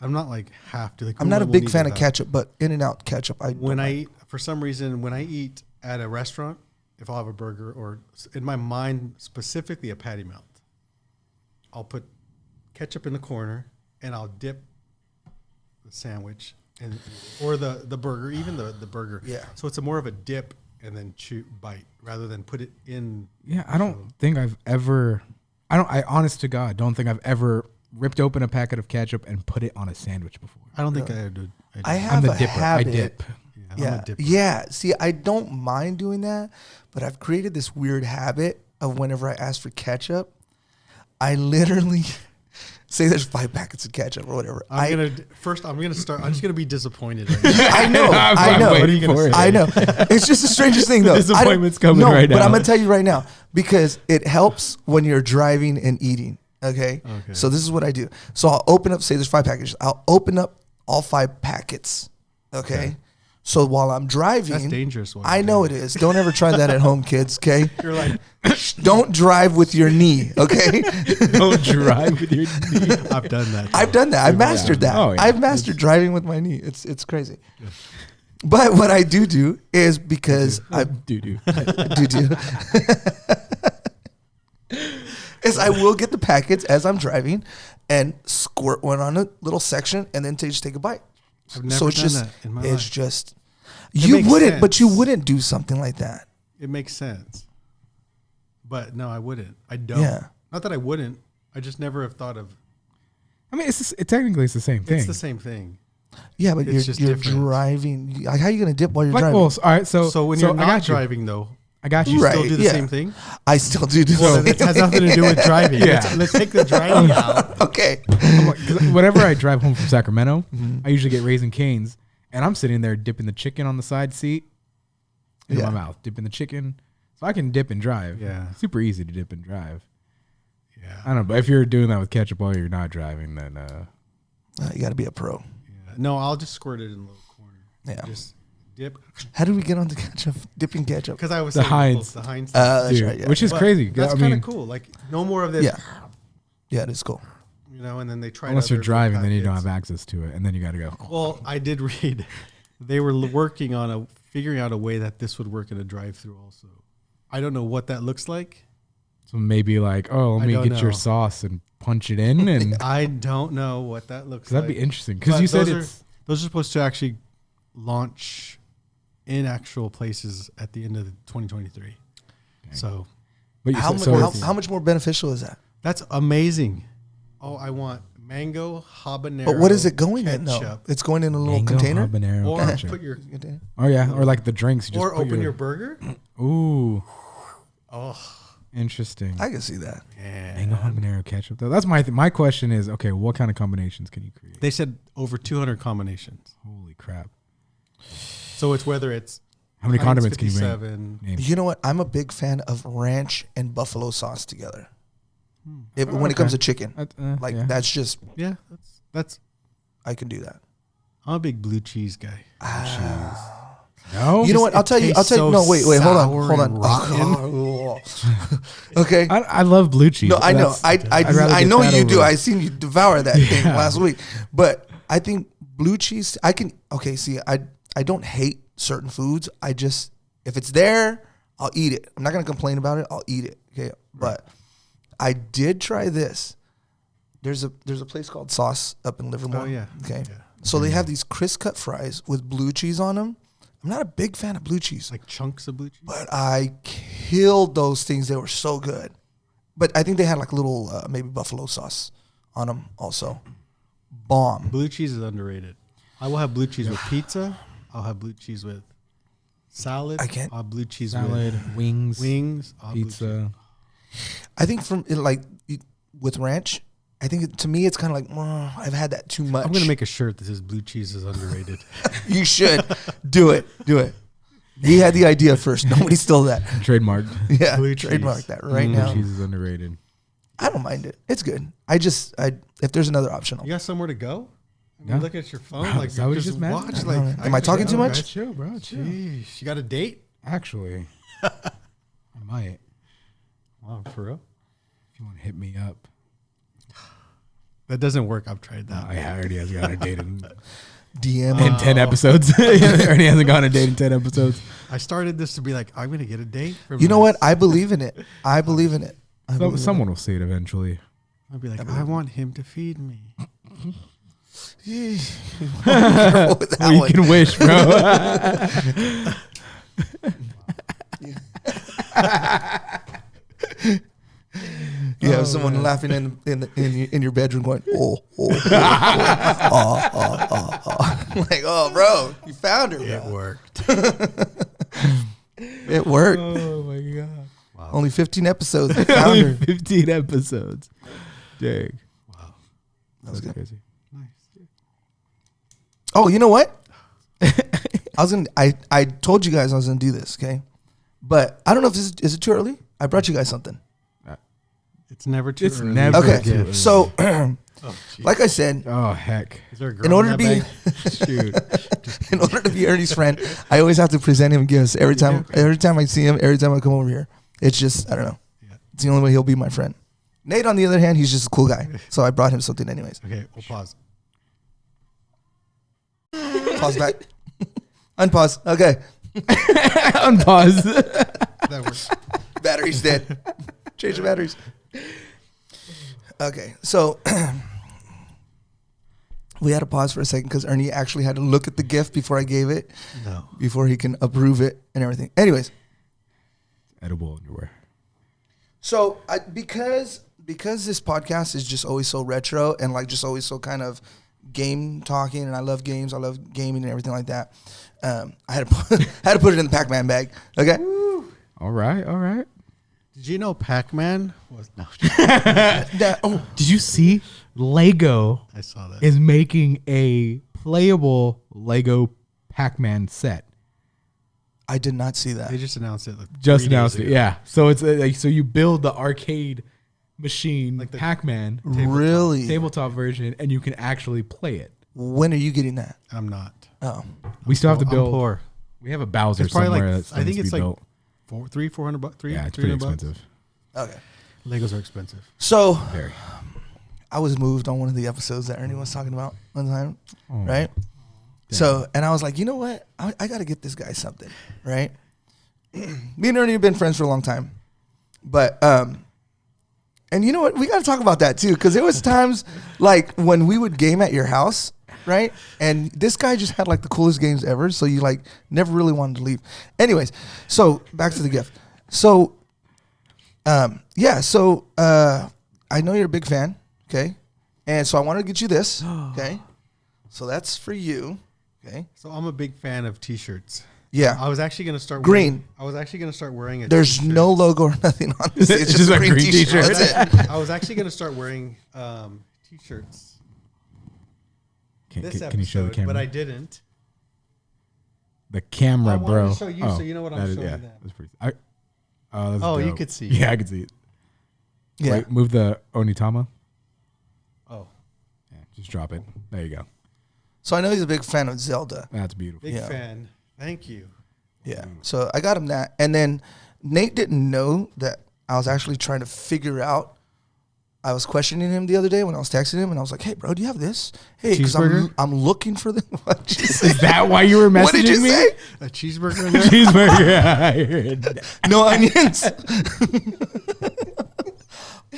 I'm not like have to. Like I'm not a we'll big need fan of that. ketchup, but In-N-Out ketchup, I When don't I like. eat, for some reason, when I eat at a restaurant, if I'll have a burger or in my mind specifically a patty melt. I'll put ketchup in the corner, and I'll dip the sandwich or the burger, even the burger. Yeah. So it's more of a dip and then bite rather than put it in. Yeah, I don't think I've ever. I honest to God, don't think I've ever ripped open a packet of ketchup and put it on a sandwich before. I don't think I did. I I'm have the a dipper. habit. I dip. I'm a dipper. Yeah. See, I don't mind doing that, but I've created this weird habit of whenever I ask for ketchup, I literally say there's 5 packets of ketchup or whatever. I'm just gonna be disappointed. Right now. I know. I know. What are you gonna say? I know. It's just the strangest thing, though. Disappointment's coming right now. But I'm gonna tell you right now because it helps when you're driving and eating. Okay. So this is what I do. So I'll open up. Say there's 5 packages. I'll open up all 5 packets. Okay. So while I'm driving, That's dangerous. I know it is. Don't ever try that at home, kids. Okay. You're like, don't drive with your knee. Okay. Don't drive with your knee. I've done that. I've done that. I've mastered that. Oh, yeah. I've mastered driving with my knee. It's crazy. Yeah. But what I do is because I do. is I will get the packets as I'm driving and squirt one on a little section and then just take a bite. I've never done that in my life. It's just you wouldn't, but you wouldn't do something like that. It makes sense. But no, I wouldn't. I don't. Yeah. Not that I wouldn't. I just never have thought of. I mean, technically it's the same thing. It's the same thing. Yeah, but It's just you're different. driving. Like, how are you going to dip while you're Like, driving? well, all right. So when you're not driving, though, I got you. you Right, still do the yeah. same thing. I still do the Well, same it has nothing to do with driving. Yeah. Let's take the driving out. Okay. 'Cause whenever I drive home from Sacramento, I usually get Raising Cane's, and I'm sitting there dipping the chicken on the side seat in my mouth, dipping the chicken, so I can dip and drive. Yeah. Super easy to dip and drive. Yeah. I don't know, but if you're doing that with ketchup while you're not driving, then You got to be a pro. Yeah. No, I'll just squirt it in a little corner. Yeah. Just dip. How did we get on the ketchup? Dipping ketchup. Because I was The saying Heinz. the Heinz. That's dude, right. Yeah. which is But crazy. That's I kind mean, of cool. Like no more of this. Yeah. Yeah, it is cool. You know, and then they try. unless you're other driving, then you don't packets. have access to it, and then you got to go. Well, I did read they were working on figuring out a way that this would work in a drive-through. Also, I don't know what that looks like. So maybe like, oh, let I me don't get your know. sauce and punch it in, and I don't know what that looks like. that'd be interesting because But you said those are supposed to actually launch in actual places at the end of 2023. Okay. So, but How much more beneficial is that? that's amazing. Oh, I want mango habanero. But what is it going in though? ketchup. It's going in a little mango container. habanero Or ketchup. put your Oh yeah, or like the drinks. You just or put open your burger. Ooh, Oh, interesting. I can see that. yeah. Mango habanero ketchup though. That's my question is, okay, what kind of combinations can you create? They said over 200 combinations. Holy crap! So it's whether it's How many Heinz condiments can you 57. name? You know what? I'm a big fan of ranch and buffalo sauce together. When it comes to chicken, Yeah. that's just Yeah, that's. I can do that. I'm a big blue cheese guy. No, You know what? I'll tell you. No, wait. Hold sour and on. Okay. I love blue cheese. No, I know. I'd rather I get know that you do. over- I seen you devour that thing Yeah. last week. But I think blue cheese. I can. Okay. See, I don't hate certain foods. I just if it's there, I'll eat it. I'm not gonna complain about it. I'll eat it. Okay. But I did try this. There's a place called Sauce up in Livermore. Oh, yeah. Okay. Yeah. So they have these crisp cut fries with blue cheese on them. I'm not a big fan of blue cheese, Like chunks of blue cheese. but I killed those things. They were so good. But I think they had like a little maybe buffalo sauce on them also. Bomb. Blue cheese is underrated. I will have blue cheese with pizza. I'll have blue cheese with salad. I can't- I'll have blue cheese salad, wings, with wings. I'll have blue cheese. pizza. I think with ranch, I think to me it's kind of like I've had that too much. I'm gonna make a shirt that says blue cheese is underrated. You should do it. Do it. We had the idea first. Nobody stole that. Trademarked. Yeah, Blue cheese. trademark that right Blue now. cheese is underrated. I don't mind it. It's good. If there's another option, You got somewhere to go? I mean, Yeah. look at your phone. Wow, Like is that what you just just meant? watch. I Like, know. Am I talking too much? Chill, bro. Chill. Jeez, you got a date? Actually, I might. Wow, for real? If you want to hit me up, That doesn't work. I've tried that. I already has got a date in DM. 10 episodes. He already hasn't gone on a date in 10 episodes. I started this to be like, I'm gonna get a date. From You know this. what? I believe in it. I believe in it. I believe in Someone will see it eventually. I'd be like, I want him to feed me. Careful with that You one. can wish, bro. You have someone laughing in your bedroom going, oh, like, oh, bro, you found her. It worked. It worked. Oh my god. Wow. Only 15 episodes. I found Only her. 15 episodes. Dang. Wow. That was good. Crazy. Nice. Oh, you know what? I told you guys I was gonna do this, okay? But I don't know if this is it too early? I brought you guys something. It's never too It's early. never Okay, too early. so Oh, like I said, Oh heck. Is there a girl in order to that be bag? Shoot. in order to be Ernie's friend, I always have to present him gifts every time. Every time I see him, every time I come over here, it's just I don't know. Yeah. It's the only way he'll be my friend. Nate, on the other hand, he's just a cool guy, so I brought him something anyways. Okay, we'll pause. Pause back, unpause. Okay, Unpause. That works. battery's dead. Change the batteries. Okay, so we had to pause for a second because Ernie actually had to look at the gift before I gave it, No. before he can approve it and everything. Anyways, Edible underwear. so because this podcast is just always so retro and like just always so kind of game talking, and I love games, I love gaming and everything like that. I had to put it in the Pac-Man bag. Okay. All right. All right. Did you know Pac-Man was no? Did you see Lego I saw that. is making a playable Lego Pac-Man set? I did not see that. They just announced it. Like Just 3 days announced it. ago. Yeah. So it's like so you build the arcade machine Like the Pac-Man Really? tabletop version, and you can actually play it. When are you getting that? I'm not. Oh, We still have to I'm build. poor. We have a Bowser It's probably somewhere like that I think needs to it's be like built. 400 bucks. Yeah, it's pretty expensive. okay. Legos are expensive. So Very. I was moved on one of the episodes that Ernie was talking about one time, Oh, right? So, and I was like, you know what? I got to get this guy something, right? Me and Ernie have been friends for a long time, but and you know what? We got to talk about that too, because there was times like when we would game at your house, right? And this guy just had like the coolest games ever, so you like never really wanted to leave. Anyways, so back to the gift. So, yeah, so I know you're a big fan, okay? And so I wanted to get you this, okay? So that's for you, okay? So I'm a big fan of T-shirts. Yeah. I was actually gonna start Green. I was actually gonna start wearing it. There's no logo or nothing on this. It's just a green t-shirt. That's it. I was actually gonna start wearing T-shirts this episode, Can you show the camera? but I didn't. The camera, I wanted bro. to show you so you know what I'm showing them. That's pretty. That's Oh, you dope. could see. Yeah, I could see it. Yeah. Wait, move the Onitama. Oh, Yeah, just drop it. There you go. So I know he's a big fan of Zelda. That's beautiful. big Yeah. fan. Thank you. Yeah. So I got him that. And then Nate didn't know that I was actually trying to figure out. I was questioning him the other day when I was texting him, and I was like, hey, bro, do you have this? Hey, because Cheeseburger? I'm looking for them. What did you say? Is that why you were messaging What did you me? say? A cheeseburger in there. Cheeseburger. Yeah, I heard. No onions.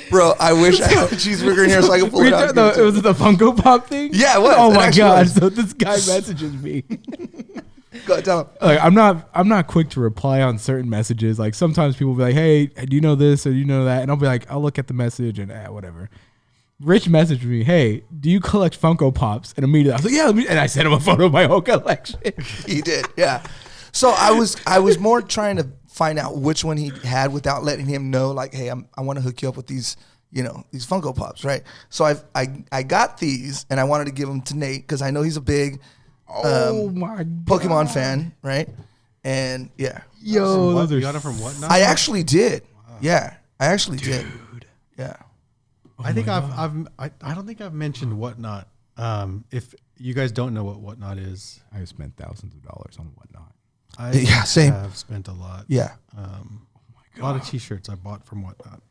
Bro, I wish I had a cheeseburger in here so I could pull it out. It was the Funko Pop thing. Yeah, it was. Oh It my actually god! was. So this guy messages me. Go ahead, tell him. Like, I'm not quick to reply on certain messages. Like sometimes people will be like, "Hey, do you know this or do you know that?" And I'll be like, "I'll look at the message and whatever." Rich messaged me, "Hey, do you collect Funko Pops?" And immediately I was like, "Yeah." And I sent him a photo of my whole collection. He did, yeah. So I was more trying to find out which one he had without letting him know, like, hey, I want to hook you up with these, these Funko Pops, right? So I got these, and I wanted to give them to Nate because I know he's a big Oh my god. Pokemon fan, right? And yeah, Yo, What? those are You got it from Whatnot? I actually did. Yeah, I actually did. Yeah. I think I don't think I've mentioned Whatnot. If you guys don't know what Whatnot is, I spent thousands of dollars on Whatnot. I Yeah, same. have spent a lot. Yeah. A lot of T-shirts I bought from Whatnot.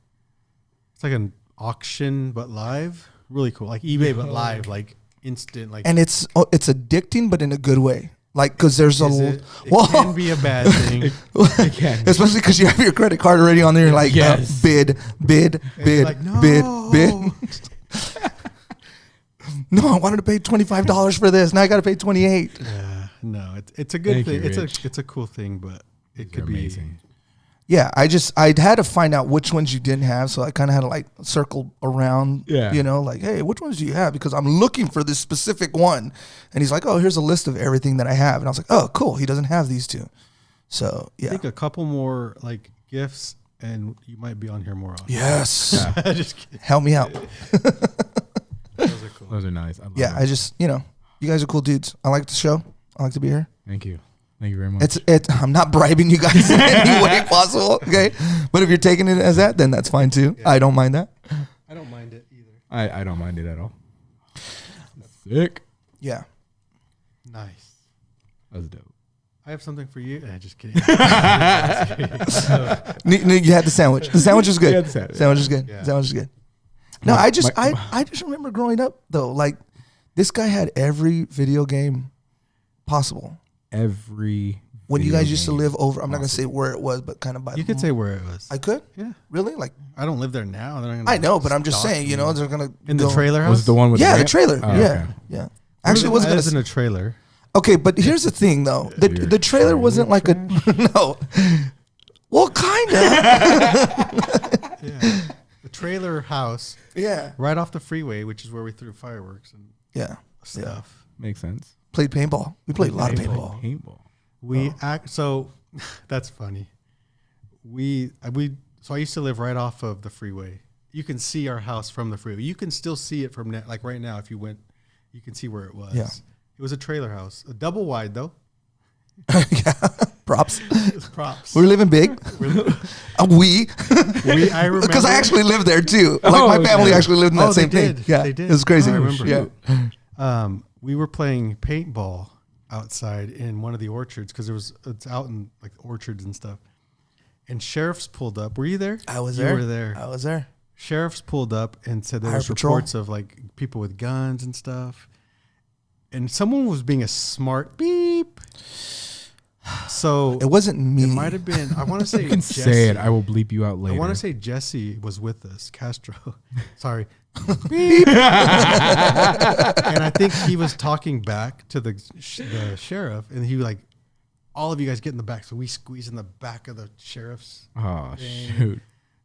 It's like an auction but live. Really cool, like eBay but live, like instant. Like And it's addicting, but in a good way. Like, because there's It can be a bad thing. It can. especially because you have your credit card already on there. You're like, Yes. bid. like, no. No, I wanted to pay $25 for this. Now I got to pay $28. Yeah, no, it's a good Thank you, thing. Rich. It's a cool thing, but it could They're be amazing. Yeah, I had to find out which ones you didn't have, so I kind of had to like circle around. Yeah. You know, like, hey, which ones do you have? Because I'm looking for this specific one, and he's like, oh, here's a list of everything that I have, and I was like, oh, cool, he doesn't have these two. So I yeah, think a couple more like gifts, and you might be on here more often. yes, Just kidding. help me out. Those are cool. Those are nice. I love Yeah, them. I just you guys are cool dudes. I like the show. I like to be here. Thank you. Thank you very much. I'm not bribing you guys in any way possible. Okay, but if you're taking it as that, then that's fine too. Yeah. I don't mind that. I don't mind it either. I don't mind it at all. Sick. Yeah. Nice. That's dope. I have something for you. Just kidding. You had the sandwich. The sandwich is good. Yeah, the sandwich. Sandwich is good. Yeah. Sandwich is good. No, I just remember growing up though. Like this guy had every video game possible. Every When you video guys used to game live over, I'm not gonna possible. say where it was, but kind of by. You could say where it was. I could. Yeah. Really? Like I don't live there now. They're not gonna I know, but I'm just stalk saying. You know, they're gonna in the go- trailer house. Was it the one with Yeah, the ramp? trailer. Oh, yeah, okay. yeah. Actually, it wasn't I was in gonna. a trailer. Okay, but here's the thing though. Your The trailer wasn't like a no. Well, kinda. Yeah. The trailer house Yeah. right off the freeway, which is where we threw fireworks and Yeah. stuff. Makes sense. Played paintball. We played a lot of Paintball. paintball. Paintball. We so that's funny. So I used to live right off of the freeway. You can see our house from the freeway. You can still see it from like right now. If you went, you can see where it was. Yeah. It was a trailer house, a double wide though. Yeah. Props. Props. We're living big. I remember Because I actually lived there too. Like Oh, my family okay. actually lived in that they same thing. did. Yeah, They did. it was crazy. I remember. Yeah, we were playing paintball outside in one of the orchards because it's out in like orchards and stuff. And sheriffs pulled up. Were you there? I was You there. were there. I was there. Sheriffs pulled up and said there Highway was patrol. reports of like people with guns and stuff. And someone was being a smart beep. So It wasn't me. it might have been. I want to say You can Jesse. say it. I will bleep you out later. I want to say Jesse was with us. Castro. Sorry. And I think he was talking back to the sheriff, and he was like, "All of you guys get in the back." So we squeeze in the back of the sheriff's. Oh thing. shoot.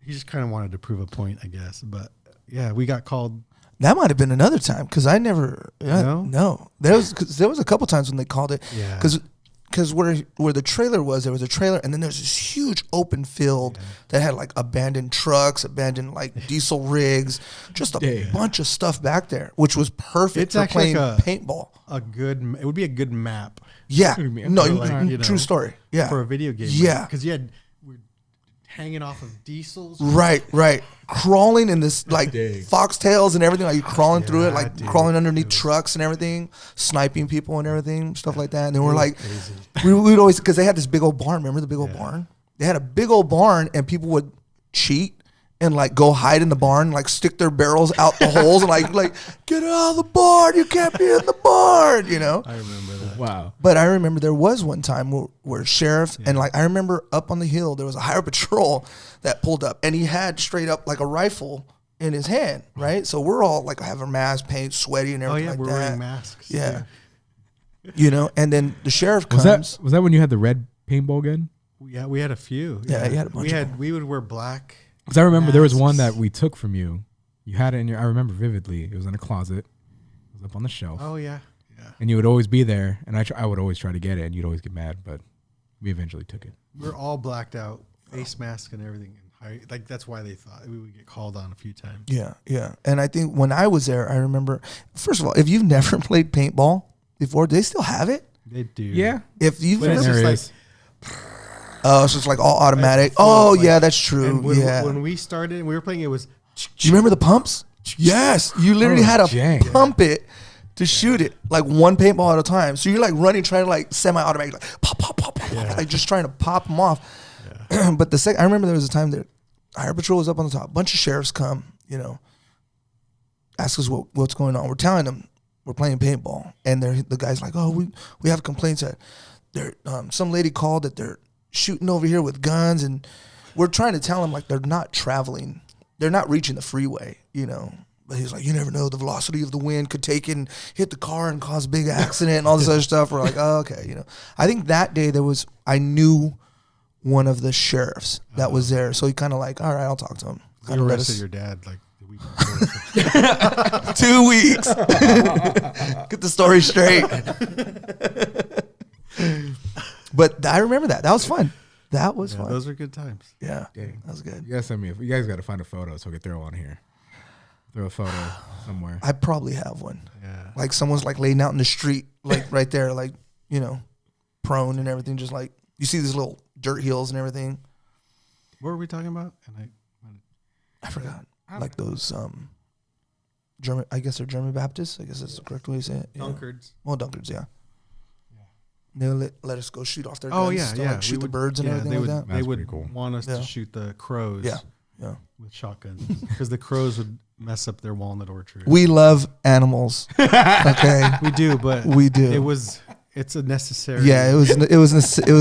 He just kind of wanted to prove a point, I guess. But yeah, we got called. That might have been another time because I never. No? No. There was a couple times when they called it. Yeah. Because where the trailer was, there was a trailer, and then there's this huge open field that had like abandoned trucks, abandoned like diesel rigs, just a Damn. bunch of stuff back there, which was perfect It's for actually playing like paintball. It would be a good map Yeah, What do you mean? no, For, like, you know, true story. Yeah, for a video game. Yeah. because we're hanging off of diesels. right, crawling in this like Dang. foxtails and everything, like you crawling through it, Yeah, like dude. crawling underneath It was- trucks and everything, sniping people and everything, stuff like that. And then we're like, Crazy. we'd always, because they had this big old barn. Remember the big old barn? They had a big old barn, and people would cheat and like go hide in the barn, like stick their barrels out the holes, and like get out of the barn. You can't be in the barn, you know. I remember that. Wow. But I remember there was one time where sheriff and like I remember up on the hill there was a highway patrol that pulled up, and he had straight up like a rifle in his hand, right? So we're all like have our mask, paint, sweaty, and Oh everything yeah, like we're that. wearing masks. Yeah. You know, and then the sheriff Was comes. that when you had the red paintball gun? Yeah, we had a few. Yeah, you had a bunch of them. We would wear black. Because I remember there was one Masks. that we took from you. You had it in your. I remember vividly. It was in a closet. It was up on the shelf, Oh yeah, and you would always be there. And I would always try to get it, and you'd always get mad. But we eventually took it. we're all blacked out, face mask and everything. Like that's why they thought we would get called on a few times. Yeah. And I think when I was there, I remember, first of all, if you've never played paintball before, do they still have it? They do. Yeah. If you've But it's never, just There like is. oh, so it's like all automatic. full, Oh, like- yeah, that's true. And when, Yeah. when we started and we were playing, it was. Do you remember the pumps? Yes. You literally Oh, had to dang. pump it to shoot it, like one paintball at a time. So you're like running, trying to like semi-automatic, like pop, pop, pop, pop, Yeah. like just trying to pop them off. But I remember there was a time that Highway Patrol was up on the top. A bunch of sheriffs come, you know, ask us what's going on. We're telling them, we're playing paintball, and the guy's like, oh, we have complaints that some lady called that they're shooting over here with guns, and we're trying to tell him like they're not traveling, they're not reaching the freeway, you know. But he's like, you never know, the velocity of the wind could take it and hit the car and cause a big accident and all this other stuff. We're like, oh, okay, you know. I think that day I knew one of the sheriffs that was there, so he kind of like, all right, I'll talk to him. You arrested your dad like the week before. 2 weeks. Get the story straight. But I remember that. That was fun. That was fun. Those are good times. Yeah, Dang. that was good. You guys you guys got to find a photo so we can throw on here. Throw a photo somewhere. I probably have one. Yeah. Like someone's like laying out in the street, like right there, like, you know, prone and everything. Just like you see these little dirt hills and everything. What were we talking about? And I forgot. Like those German. I guess they're German Baptists. I guess that's the correct way to say it. Yeah. Dunkards. Well, Dunkards, yeah. They let us go shoot off their Oh guns. yeah. Like shoot the birds and everything like that. They That's would pretty cool. want us to shoot the crows. Yeah. With shotguns because the crows would mess up their walnut orchard. We love animals. Okay. We do, but we do. It's a necessary. Yeah, it was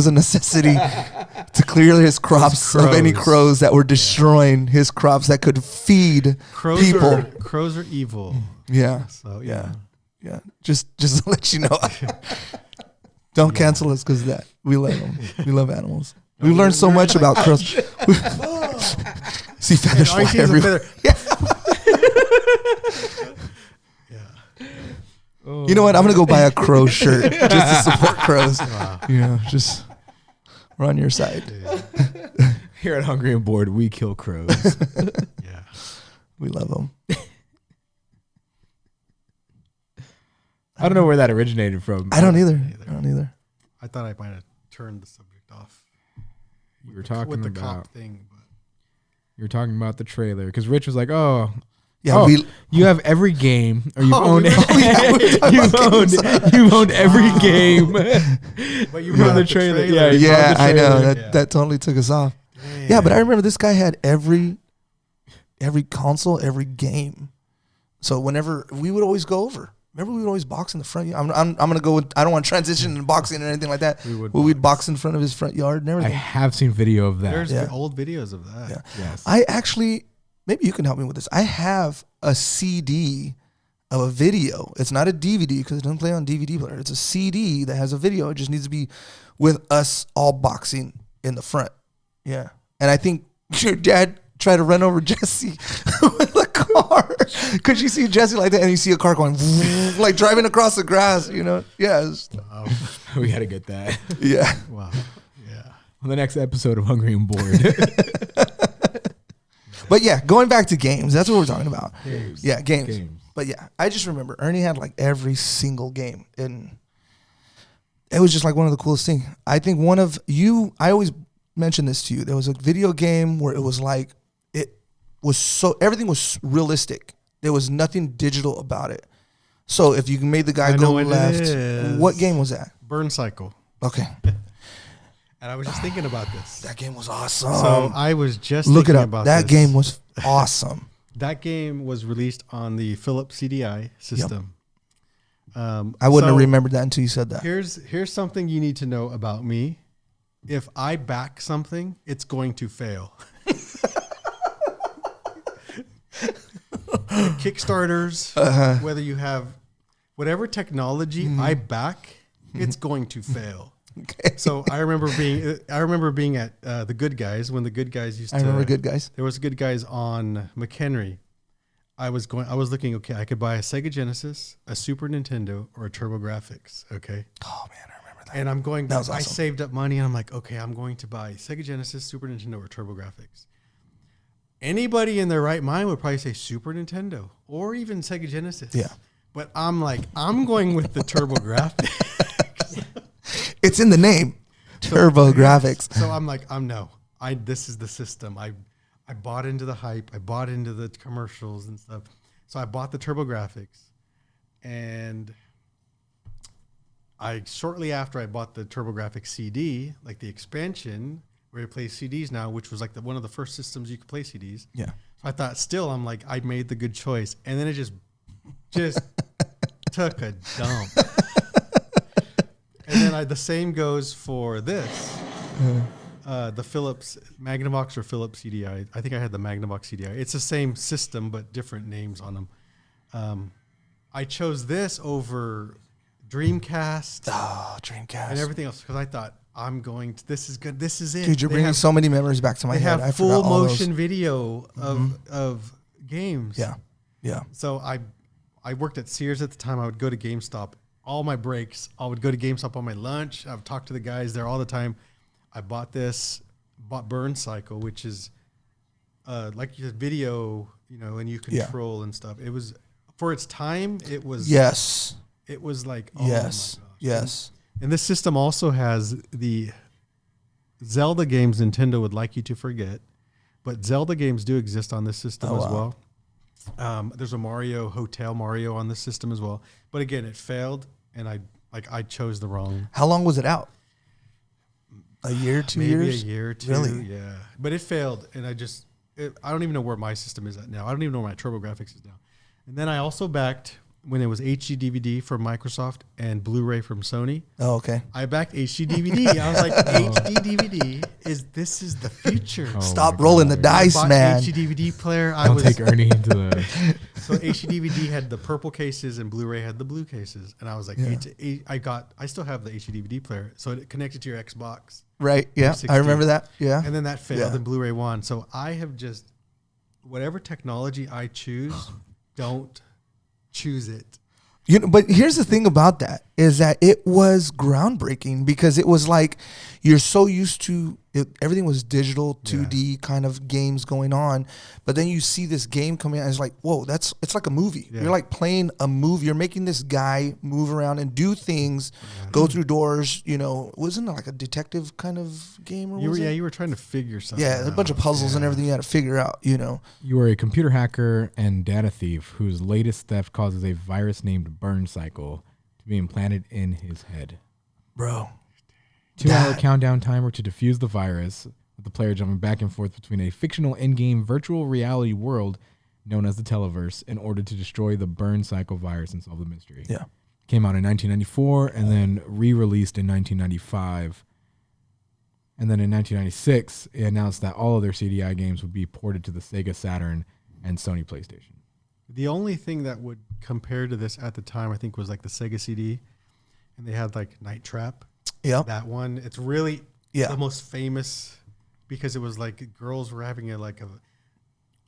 a necessity to clear his crops of any crows that were destroying his crops that could feed people. Crows are evil. Yeah. So yeah. Just to let you know, don't cancel us because of that. We love them. We love animals. We learned so much about crows. See feathers fly everywhere. Oh. You know what? I'm gonna go buy a crow shirt just to support crows. Wow. You know, just we're on your side. Yeah. Here at Hungry and Bored, we kill crows. Yeah, we love them. I don't know where that originated from. I don't either. I thought I might have turned the subject off. You were talking with the about cop thing, but you were talking about the trailer because Rich was like, "Oh, yeah, you have every game, or you've owned you've owned every game." But you brought the up trailer. Yeah, I know trailer. that totally took us off. Damn. Yeah, but I remember this guy had every console, every game. So whenever we would always go over. Remember, we would always box in the front. I'm gonna go. I don't want to transition into boxing or anything like that. We'd box in front of his front yard and everything. I have seen video of that. There's old videos of that. Yeah. Yes. I actually, maybe you can help me with this. I have a CD of a video. It's not a DVD because it doesn't play on DVD player. It's a CD that has a video. It just needs to be with us all boxing in the front. Yeah, and I think your dad tried to run over Jesse with a car because you see Jesse like that and you see a car going like driving across the grass, you know. Wow. We gotta get that. Yeah. Wow. Yeah. On the next episode of Hungry and Bored. But yeah, going back to games, that's what we're talking about. Games. Yeah, games. But yeah, I just remember Ernie had like every single game, and it was just like one of the coolest things. I think I always mention this to you. There was a video game where it was like, everything was realistic. There was nothing digital about it. So if you made the guy go left, what game was that? Burn Cycle. Okay. And I was just thinking about this. That game was awesome. So I was just Look thinking it up. about That this. game was awesome. That game was released on the Philips CDI system. Yep. I wouldn't have remembered that until you said that. Here's something you need to know about me. If I back something, it's going to fail. Kickstarters, whether you have whatever technology I back, it's going to fail. Okay. So I remember being at the Good Guys when the Good Guys used to. I remember Good Guys. There was Good Guys on McHenry. I was looking. Okay, I could buy a Sega Genesis, a Super Nintendo, or a TurboGrafx. Okay. Oh man, I remember that. And I'm going. That was awesome. I saved up money, and I'm like, okay, I'm going to buy Sega Genesis, Super Nintendo, or TurboGrafx. Anybody in their right mind would probably say Super Nintendo or even Sega Genesis. Yeah. But I'm like, I'm going with the TurboGrafx. It's in the name, TurboGrafx. So I'm like, this is the system. I bought into the hype. I bought into the commercials and stuff. So I bought the TurboGrafx, and shortly after I bought the TurboGrafx CD, like the expansion where you play CDs now, which was like one of the first systems you could play CDs. Yeah. So I thought, I'm like, I made the good choice, and then it just took a dump. And then the same goes for this. The Philips Magnavox or Philips CDI. I think I had the Magnavox CDI. It's the same system, but different names on them. I chose this over Dreamcast. Oh, Dreamcast. And everything else because I thought, this is good. This is it. Dude, you're bringing so many memories back to my head. They have full motion video of games. Yeah. Yeah. So I worked at Sears at the time. I would go to GameStop. All my breaks, I would go to GameStop on my lunch. I would talk to the guys there all the time. I bought Burn Cycle, which is like your video, and you control and stuff. It was for its time. It was It was like oh my gosh. Yes. And this system also has the Zelda games Nintendo would like you to forget, but Zelda games do exist on this system as well. There's a Hotel Mario on this system as well. But again, it failed, and I chose the wrong. How long was it out? A year, 2 years? Maybe a year or two. Really? Yeah. But it failed, and I don't even know where my system is at now. I don't even know where my TurboGrafx is now. And then I also backed when it was HD DVD from Microsoft and Blu-ray from Sony. Oh, okay. I backed HD DVD. I was like, HD DVD this is the future. Oh, stop rolling the dice, man. HD DVD player. Don't take Ernie into the. So HD DVD had the purple cases and Blu-ray had the blue cases, and I was like, I still have the HD DVD player, so it connected to your Xbox. Right. Yeah, I remember that. Yeah. And then that failed, and Blu-ray won. So I have just whatever technology I choose, don't choose it. But here's the thing about that is that it was groundbreaking because it was like you're so used to it, everything was digital 2D kind of games going on, but then you see this game coming out and it's like, whoa, it's like a movie. You're like playing a movie. You're making this guy move around and do things, go through doors. Wasn't it like a detective kind of game? Or you were trying to figure something. Yeah, a bunch of puzzles and everything you had to figure out. You were a computer hacker and data thief whose latest theft causes a virus named Burn Cycle to be implanted in his head. Bro. 2-hour countdown timer to defuse the virus, with the player jumping back and forth between a fictional in-game virtual reality world known as the Televerse in order to destroy the Burn Cycle virus and solve the mystery. Yeah. Came out in 1994 and then re-released in 1995. And then in 1996, it announced that all of their CDI games would be ported to the Sega Saturn and Sony PlayStation. The only thing that would compare to this at the time, I think, was like the Sega CD, and they had like Night Trap. Yeah, that one. It's really the most famous because it was like girls were having a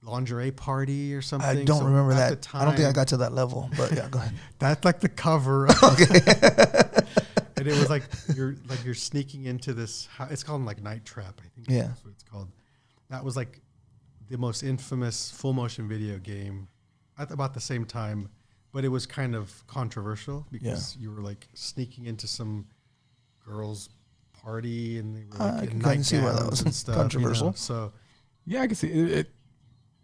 lingerie party or something. I don't remember that. Time, I don't think I got to that level, but yeah, go ahead. That's like the cover. Okay. And it was like you're sneaking into this. It's called like Night Trap, I think. Yeah, that's what it's called. That was like the most infamous full motion video game at about the same time, but it was kind of controversial because you were like sneaking into some girls' party and they were like in nightgowns and stuff. Controversial. So yeah, I can see it.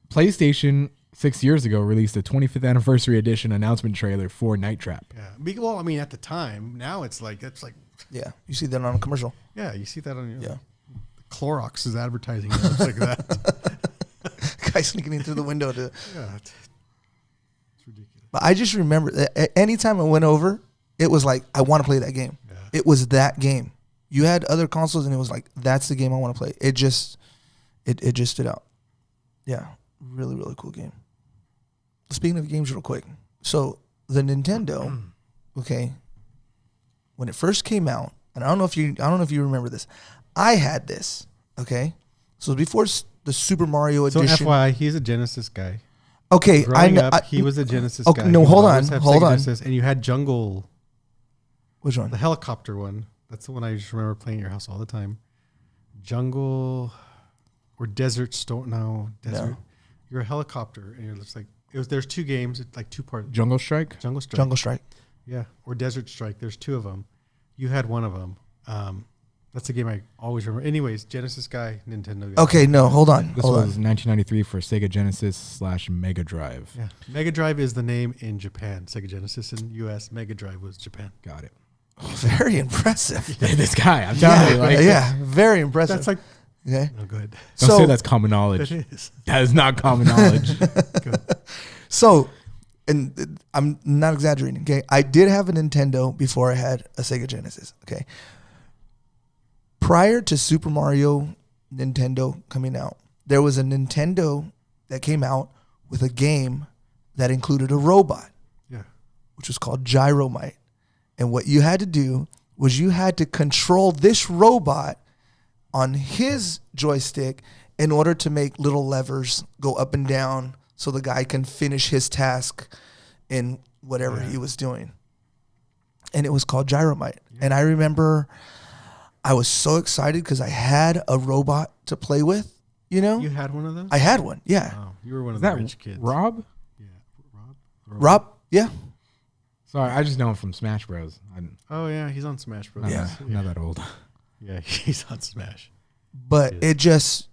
PlayStation 6 years ago released a 25th anniversary edition announcement trailer for Night Trap. Yeah. Well, I mean, at the time, now it's like yeah, you see that on a commercial. Yeah, you see that on your Clorox is advertising it looks like that. Guy sneaking in through the window to. Yeah, it's ridiculous. But I just remember that anytime I went over, it was like I want to play that game. Yeah. It was that game. You had other consoles, and it was like that's the game I want to play. It just stood out. Yeah, really, really cool game. Speaking of games, real quick, so the Nintendo, okay, when it first came out, and I don't know if you remember this, I had this. Okay, so before the Super Mario edition. So FYI, he's a Genesis guy. Okay, growing up, he was a Genesis guy. No, hold on. Genesis, and you had Jungle. Which one? The helicopter one. That's the one I just remember playing at your house all the time. Jungle or Desert Storm. No, Desert. No. You're a helicopter, and you're just like there's two games. It's like two parts. Jungle Strike. Jungle Strike. Yeah, or Desert Strike. There's two of them. You had one of them. That's a game I always remember. Anyways, Genesis guy, Nintendo guy. Okay, no, hold on. This was 1993 for Sega Genesis / Mega Drive. Yeah, Mega Drive is the name in Japan. Sega Genesis in U.S. Mega Drive was Japan. Got it. Very impressive. This guy, I'm telling you. Very impressive. That's like, okay. No, go ahead. Don't say that's common knowledge. It is. That is not common knowledge. So, and I'm not exaggerating, okay? I did have a Nintendo before I had a Sega Genesis, okay? Prior to Super Mario Nintendo coming out, there was a Nintendo that came out with a game that included a robot, which was called Gyromite. And what you had to do was you had to control this robot on his joystick in order to make little levers go up and down so the guy can finish his task in whatever he was doing. And it was called Gyromite. And I remember I was so excited because I had a robot to play with, you know? You had one of those? I had one, yeah. Wow. You were one of Is the that rich kids. Rob? Yeah. Rob? Rob, yeah. Sorry, I just know him from Smash Bros. Oh, yeah. He's on Smash Bros. Not that old. Yeah, he's on Smash. But it just,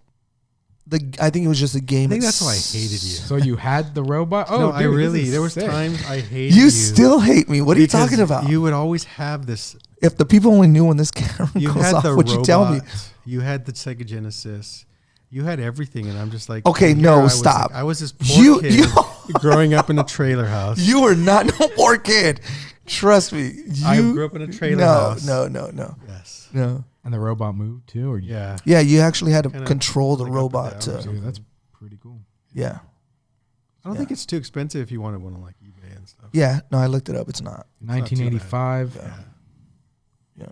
I think it was just a game. I think that's why I hated you. So you had the robot? Oh, No, dude, I really, this is there was sick. times I hated You you. still hate me. What are you because talking about? You would always have this. If the people only knew when this camera You goes had off, the would you tell me? robot, you had the Sega Genesis. You had everything, and I'm just like, Okay, here no, I was stop. like- I was this poor kid You- growing up in a trailer house. You are not no poor kid. Trust me. I grew up in a trailer no, house. No. Yes. No. And the robot moved too? Or Yeah. Yeah, you actually had to Kinda control the like up and robot down or to. Dude, that's pretty cool. Yeah. I don't think it's too expensive if you wanted one on like eBay and stuff. Yeah. No, I looked it up. It's not. 1985. Yeah.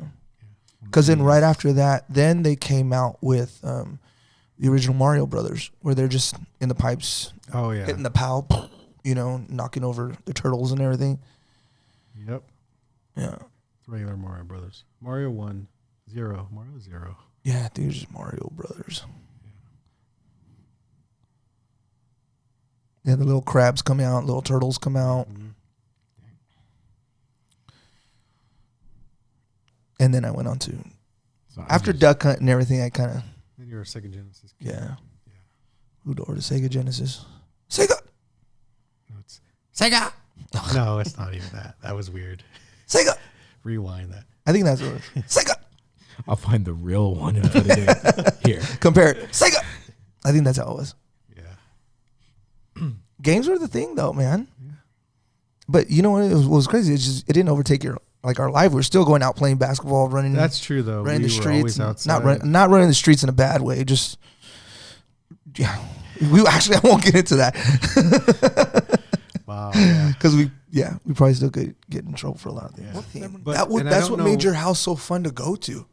Because then right after that, then they came out with the original Mario Brothers, where they're just in the pipes Oh yeah. hitting the POW, you know, knocking over the turtles and everything. Yep. Yeah. Regular Mario Brothers. Mario 1, 0. Mario 0. Yeah, I think it's just Mario Brothers. Yeah, the little crabs come out, little turtles come out. Mhm. And then I went on to, So after Duck Hunt and everything, I kind of, Then you're a Sega Genesis kid. yeah. Moved over to Sega Genesis. Sega! No, it's Sega! no, it's not even that. That was weird. Sega! Rewind that. I think that's what it was. Sega! I'll find the real one and put it in here. Compare it. Sega! I think that's how it was. Yeah. Games were the thing, though, man. But you know what? What was crazy? It didn't overtake our life. We're still going out playing basketball, running. That's true though. running We the were streets. always outside. Not running the streets in a bad way. Just yeah. We actually I won't get into that Wow. Yeah. because we probably still could get in trouble for a lot of things. Yeah. But And I that's don't what made know- your house so fun to go to.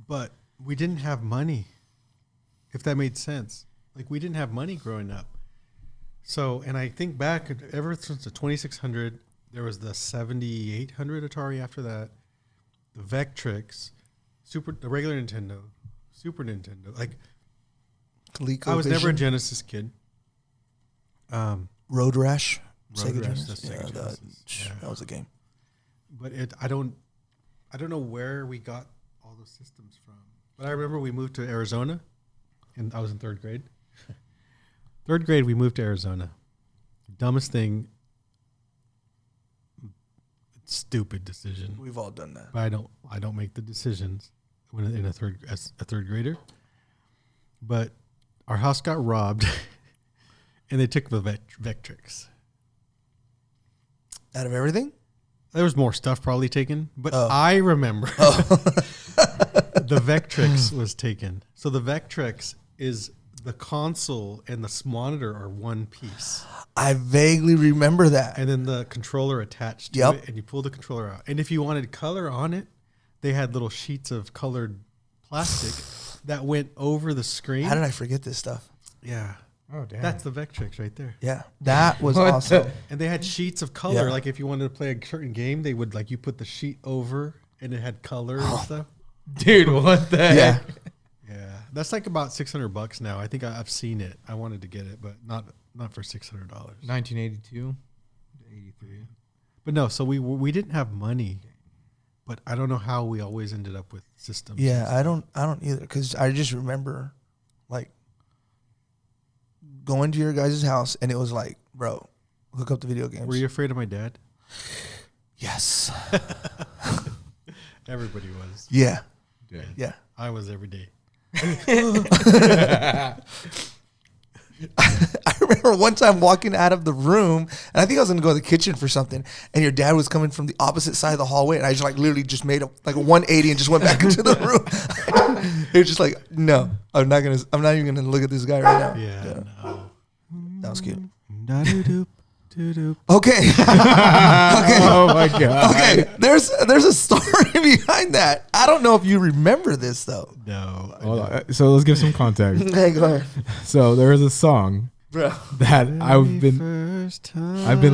But we didn't have money, if that made sense. Like we didn't have money growing up. So, and I think back ever since the 2600, there was the 7800 Atari after that, the Vectrix, the regular Nintendo, Super Nintendo. Like I was never a Genesis kid. Road Rash. Road Sega Rash, Genesis. that's Sega Genesis. Yeah. That was a game. But I don't know where we got all those systems from. But I remember we moved to Arizona, and I was in third grade. Third grade, we moved to Arizona. Dumbest thing. Stupid decision. We've all done that. But I don't make the decisions when in as a third grader. But our house got robbed, and they took the Vectrix. Out of everything? There was more stuff probably taken, but Oh. I remember the Vectrix was taken. So the Vectrix is the console and the monitor are one piece, I vaguely remember that. and then the controller attached to Yep. it, and you pull the controller out. And if you wanted color on it, they had little sheets of colored plastic that went over the screen. How did I forget this stuff? Yeah, Oh, damn. that's the Vectrix right there. Yeah, that was What awesome. the- And they had sheets of color. Yeah. Like if you wanted to play a certain game, they would you put the sheet over, and it had color and stuff. Dude, what the Yeah. heck? Yeah, that's like about $600 now. I think I've seen it. I wanted to get it, but not for $600. 1982 to 83. But no, so we didn't have money, but I don't know how we always ended up with systems. Yeah, I don't either because I just remember like going to your guys' house and it was like, bro, hook up the video games. Were you afraid of my dad? Yes. Everybody was. Yeah. Yeah. Yeah. I was every day. I remember one time walking out of the room, and I think I was gonna go to the kitchen for something, and your dad was coming from the opposite side of the hallway, and I just like literally just made a 180 and just went back into the room. It was just like, no, I'm not even gonna look at this guy right now. Yeah. No. That was cute. Okay. Okay. Oh my god. Okay. There's a story behind that. I don't know if you remember this though. No. Hold on. So let's give some context. Hey, go ahead. So there is a song Bro. that I've been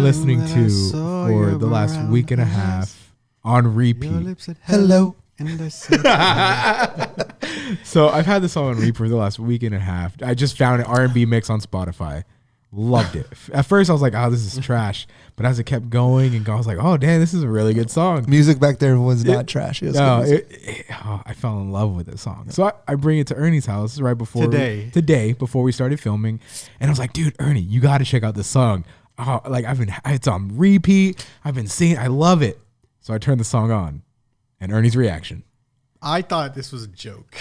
listening to for the last week and a half on repeat. Hello. And I said, So I've had this song on repeat for the last week and a half. I just found an R&B mix on Spotify. Loved it. At first I was like, oh, this is trash. But as it kept going and going, I was like, oh, damn, this is a really good song. Music back there was not trash. It was good. I fell in love with this song. So I bring it to Ernie's house right before Today, before we started filming, and I was like, dude, Ernie, you got to check out this song. Oh, like it's on repeat. I've been singing. I love it. So I turned the song on, and Ernie's reaction. I thought this was a joke.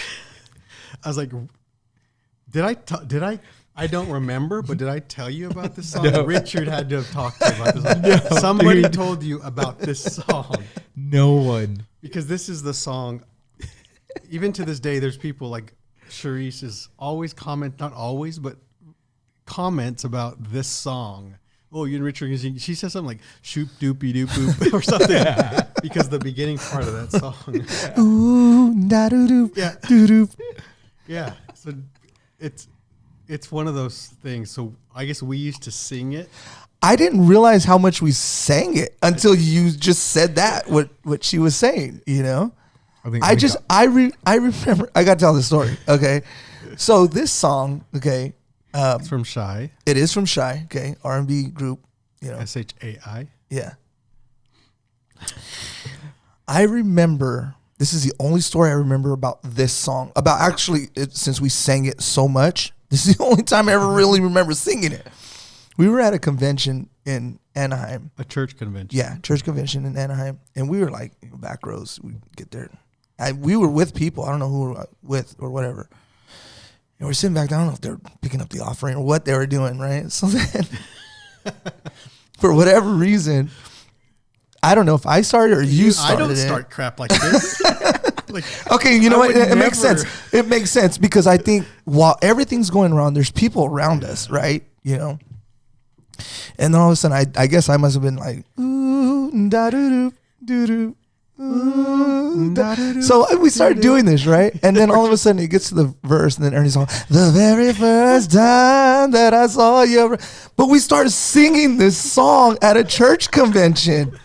I was like, did I don't remember, but did I tell you about this song? No. Richard had to have talked to you about this song. No, Somebody dude. told you about this song. No one. Because this is the song. Even to this day, there's people like Charisse is always not always, but comments about this song. Oh, you and Richard, she says something like shoop doopy doop boop or something. Because the beginning part of that song. Ooh, da doo doo. Yeah. Doo doo. Yeah. So it's one of those things. So I guess we used to sing it. I didn't realize how much we sang it until you just said that, what she was saying, you know? I remember, I got to tell the story, okay? So this song, okay. It's from Shy. It is from Shy, okay? R&B group, you know. SHAI. Yeah. I remember, this is the only story I remember about this song. About actually, since we sang it so much, this is the only time I ever really remember singing it. We were at a convention in Anaheim. A church convention. Yeah, church convention in Anaheim. And we were like back rows. We get there. We were with people. I don't know who we were with or whatever. And we're sitting back there. I don't know if they're picking up the offering or what they were doing, right? So then, for whatever reason, I don't know if I started or you started. I don't start crap like this. Okay, you know what? It makes never- sense. It makes sense because I think while everything's going around, there's people around us, right? You know? And then all of a sudden, I guess I must have been like, ooh, da doo doo doo. So we started doing this, right? And then all of a sudden it gets to the verse, and then Ernie's on the very first time that I saw you. But we started singing this song at a church convention.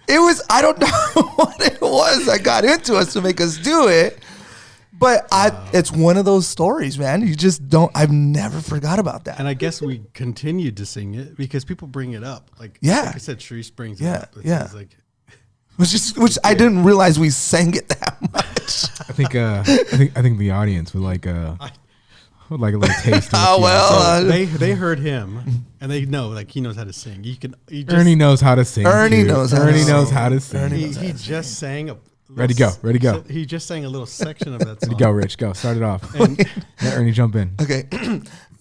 It was, I don't know what it was that got into us to make us do it. But it's one of those stories, man. You just don't, I've never forgot about that. And I guess we continued to sing it because people bring it up. Like I said, Charisse brings it up. It's like, which I didn't realize we sang it that much. I think the audience would like a little taste. Oh well, they heard him and they know like he knows how to sing. Ernie knows how to sing. Ernie knows how to sing. He just sang a. Ready go. He just sang a little section of that song. Ready go, Rich. Go. Start it off. Let Ernie jump in. Okay.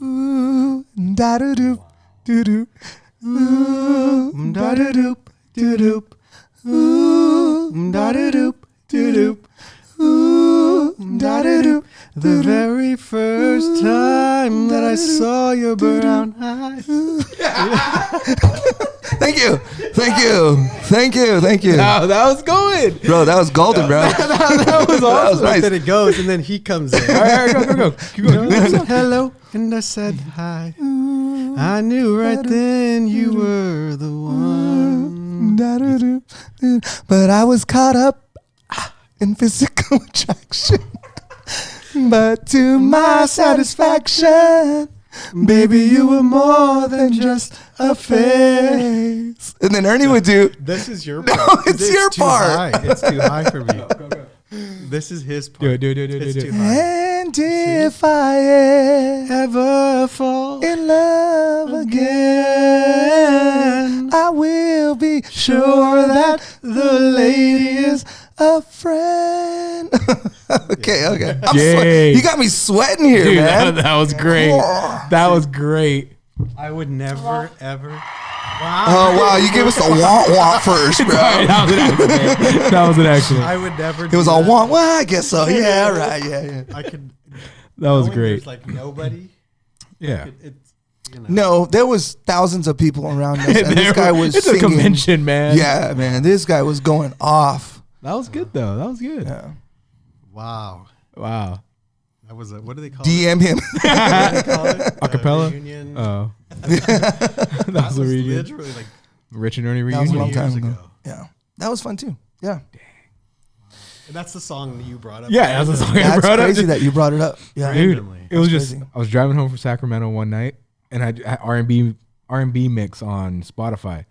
Ooh, da doo doo doo doo. Ooh, da doo doo doo doo. Ooh, da doo doo doo doo. Ooh, da doo doo. The very first time that I saw your brown eyes. Thank you. Wow, that was good. Bro, that was golden, bro. That was awesome. That was nice. Then it goes, and then he comes in. All right, go. Keep going. Hello, and I said hi. I knew right then you were the one. But I was caught up in physical attraction. But to my satisfaction, baby, you were more than just a face. And then Ernie would do, This is your no, part. it's your too part. High. It's too high for me. Go. This is his part. Do it. It's too high. And if I ever fall in love again, I will be sure that the lady is a friend. Okay. Yay. You got me sweating here, Dude, man. that was great. That was great. I would never, ever. Wow. Oh, wow. You gave us a wah first, bro. That was an accident. I would never. It was all wah. Well, I guess so. Yeah, right. Yeah. I could. That was knowing great. There's like nobody. Yeah. It's, you know. No, there was thousands of people around us, and this guy was It's singing. a convention, man. Yeah, man. This guy was going off. That was good, though. That was good. Yeah. Wow. Wow. That was a, what do they call it? DM him. What do they call it? Acapella? Reunion. Oh. That was a reunion. literally like Rich and Ernie That was a reunion. long time years ago. ago. Yeah. That was fun too. Yeah. And that's the song that you brought up. Yeah, that's the song I That's brought up. crazy that you brought it up. Yeah. Dude, randomly. it was That's just crazy. I was driving home from Sacramento one night, and I had R&B mix on Spotify,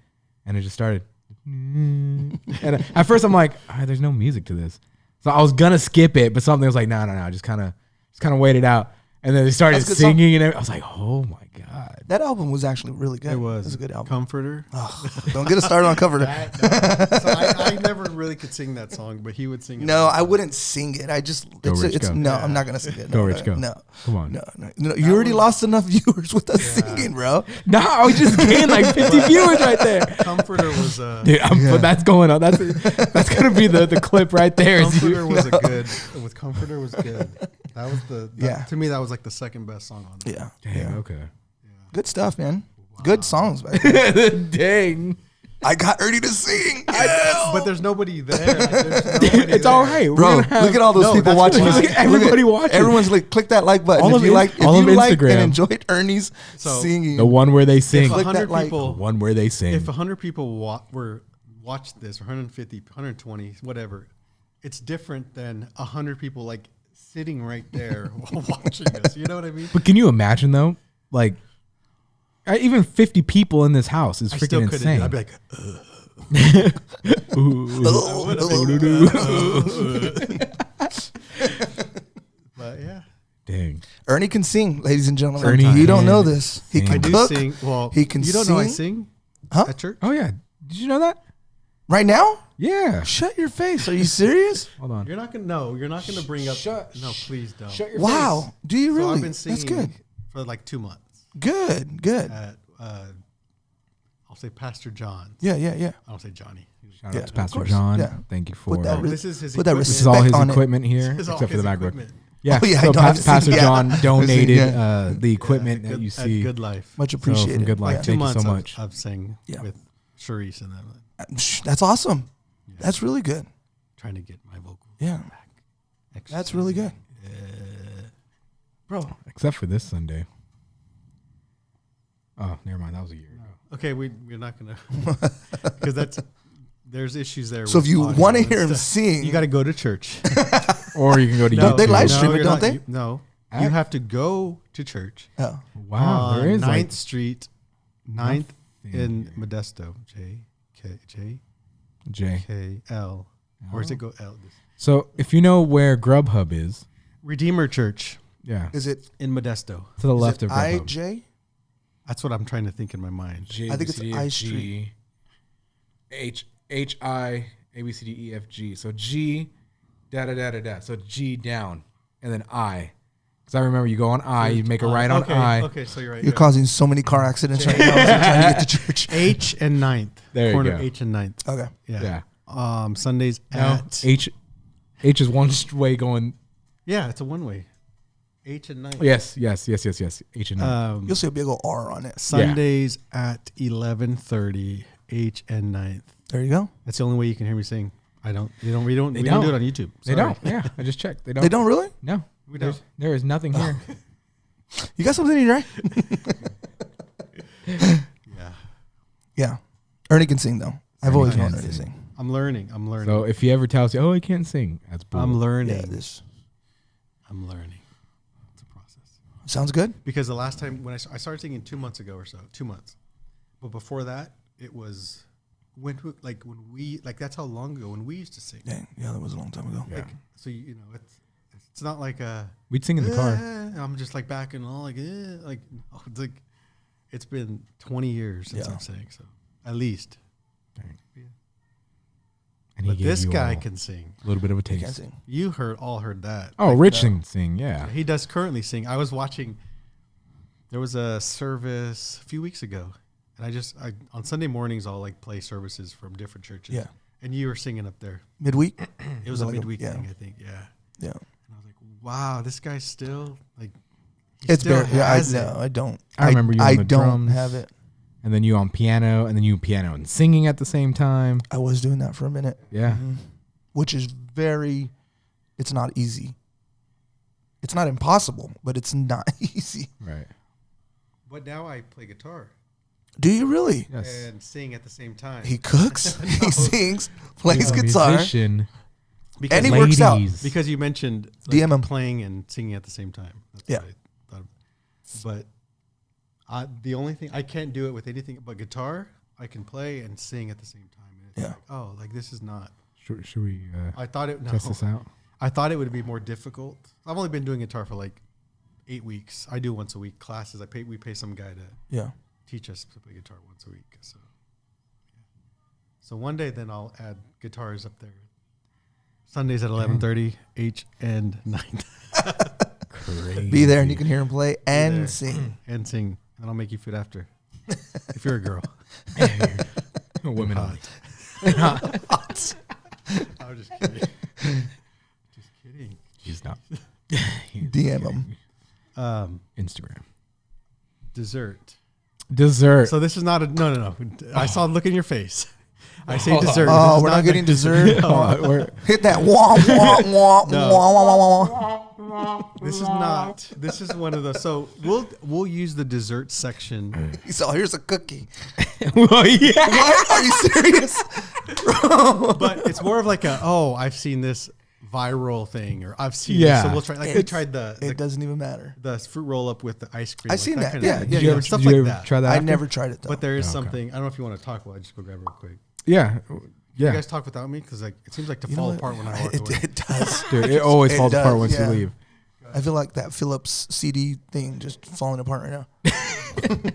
and it just started. And at first I'm like, there's no music to this, so I was gonna skip it, but something was like, no, just kind of wait it out, and then they started That's a good song. singing, and I was like, oh my god, That album was actually really good. It was a good album. Comforter. Don't get us started on cover. So I never really could sing that song, but he would sing it. No, I wouldn't sing it. I just Rich, go. no, I'm not gonna sing it. Go, No, Rich, go. No, Come on. no. You already lost enough viewers with us singing, bro. no, I was just gained like 50 viewers right there. Comforter was Dude, but that's going on. That's gonna be the clip right there. is you- Comforter was a good. With Comforter was good. That was Yeah. To me, that was like the second best song on there. Yeah, Dang, okay. good stuff, man. Good songs, man. Dang. I got Ernie to sing. But there's nobody there. Like, there's nobody It's there. all right. We're Bro, gonna have- look at all those No, people that's watching. why- this. Look at everybody watching. Everyone's like, click that like button. All If of you Inst- like, if all of you liked Instagram. and enjoyed Ernie's So- singing, the one where they sing. If Click 100 that like. The people, one where they sing. if 100 people watched this, or 150, 120, whatever, it's different than 100 people like sitting right there while watching us. You know what I mean? But can you imagine though? Like, even 50 people in this house is I still freaking couldn't. insane. I'd be like, but yeah, Dang. Ernie can sing, ladies and gentlemen. Ernie you don't can know this. He sing. can I do cook sing. Well, He can You don't know I sing? sing Huh? at church? Oh yeah. Did you know that? right now. Yeah. Shut your face. Are you serious? Hold on. You're not gonna. No, you're not gonna bring up. Shut- No, please don't. Shut your Wow. face. Do you So really? I've been singing That's good. for like 2 months Good. at. I'll say Pastor John's. Yeah. I don't say Johnny. Shout Yeah, out to of Pastor course. John. Yeah. Thank you for. Put that Oh, this is his Put that equipment. This is all his respect on it. equipment here, This is all except for the his background. equipment. Yeah. Oh, yeah, So I know. I've seen- Pastor yeah. John donated yeah. the equipment At that you at see. Good Life. Much So appreciated. from Good Life. Like 2 Thank months. you so much. I've sang Yeah. with Charisse and them, That's awesome. That's really good. trying to get my vocals Yeah. back. That's really good. Bro, Except for this Sunday. Oh, never mind. That was a year ago. Okay, we're not gonna because there's issues there. so with if you audio want to and hear him stuff. sing, you got to go to church. Or you can go to Don't YouTube. they live stream it, you're don't not- they? No, Act- you have to go to church. oh, Wow, there on is 9th like Street, 9th in here. Modesto. J. K-L. Or does it go L? So if you know where Grubhub is, Redeemer Church yeah, is it in Modesto. to the is left it of Grubhub. IJ? That's what I'm trying to think in my mind. I think it's I Street. H I A B C D E F G. So G, da da da da da. So G down, and then I. Because I remember you go on I, you make a right on okay, I. Okay, so you're right. You're yeah. causing so many car accidents right now as you're trying to get to church. H and 9th. There you Corner go. H and 9th. Okay. Yeah. Yeah. Sundays No, at H is one way going. yeah, it's a one way. H and 9th. Yes. H and I. You'll see a big old R on it. Sundays at 11:30. H and 9th. There you go. That's the only way you can hear me sing. We don't do it on YouTube. They Sorry. don't. Yeah, I just checked. They don't. They don't really? No, We don't. There is nothing here. You got something in your eye? Yeah. Yeah. Ernie can sing though. I've always Ernie known can Ernie to sing. sing. I'm learning. So if he ever tells you, "Oh, he can't sing," that's bull. I'm learning. Yeah, this I'm learning. It's a process. sounds good. Because the last time when I started singing 2 months ago or so, 2 months. But before that, it was when we that's how long ago when we used to sing. Dang, yeah, that was a long time ago. Yeah. Like, so you know, it's not like a We'd sing in the car. I'm just like back and all like no, it's like it's been 20 years since Yeah. I'm saying so at least. Dang. Yeah. And he But gave this you guy all can sing. a little bit of a Can't taste. sing. You all heard that. Oh, Rich can sing, yeah. He does currently sing. I was watching. There was a service a few weeks ago, and I on Sunday mornings I'll like play services from different churches. Yeah. And you were singing up there. Midweek. It was a Like midweek yeah. thing, I think. Yeah. Yeah. And I was like, wow, this guy's still like. It's still very. Yeah, I has it. know. I don't. I remember you on I the don't drums. have it. And then you on piano, and then you piano and singing at the same time. I was doing that for a minute. Yeah. Which is very. It's not easy. It's not impossible, but it's not easy. Right. But now I play guitar Do you really? Yes. and sing at the same time. He cooks. He sings. Plays He's a guitar. musician. because, And he works out. Ladies. because you mentioned DM him. playing and singing at the same time. That's Yeah. what I thought of. But the only thing I can't do it with anything but guitar. I can play and sing at the same time. And it's Yeah. like, oh, like this is not. Should we I thought it. No, test this out? I thought it would be more difficult. I've only been doing guitar for like 8 weeks. I do once a week classes. We pay some guy to Yeah. teach us to play guitar once a week. So one day then I'll add guitars up there. Sundays at 11:30 H and 9 Crazy. Be there and you can hear him play there. and sing. and sing, and I'll make you food after. If you're a girl, Women Hot. only. I'm just kidding. Just kidding. She's not. DM him. Instagram. Dessert. Dessert. So this is not a no. I saw the look in your face. I say dessert. This Oh, is we're not getting dessert. We're- Hit that wah wah wah No. wah wah wah wah. This is not. This is one of the. So we'll use the dessert section. So here's a cookie. well, yeah. What? Are you serious? But it's more of like I've seen this viral thing, or I've seen Yeah. this, so we'll try. Like we tried It doesn't even matter. the fruit roll up with the ice cream. I've seen that. kind of Yeah, thing. yeah, Did you ever, stuff did you like ever that. try that? I after? never tried it though. But there is Okay. something. I don't know if you want to talk about it. Just go grab it real quick. Yeah. Yeah. You guys talk without me because like it seems like to You know fall what? apart when I walk away. It does. Dude, it always It falls does, apart once yeah. you leave. I feel like that Philips CD thing just falling apart right now.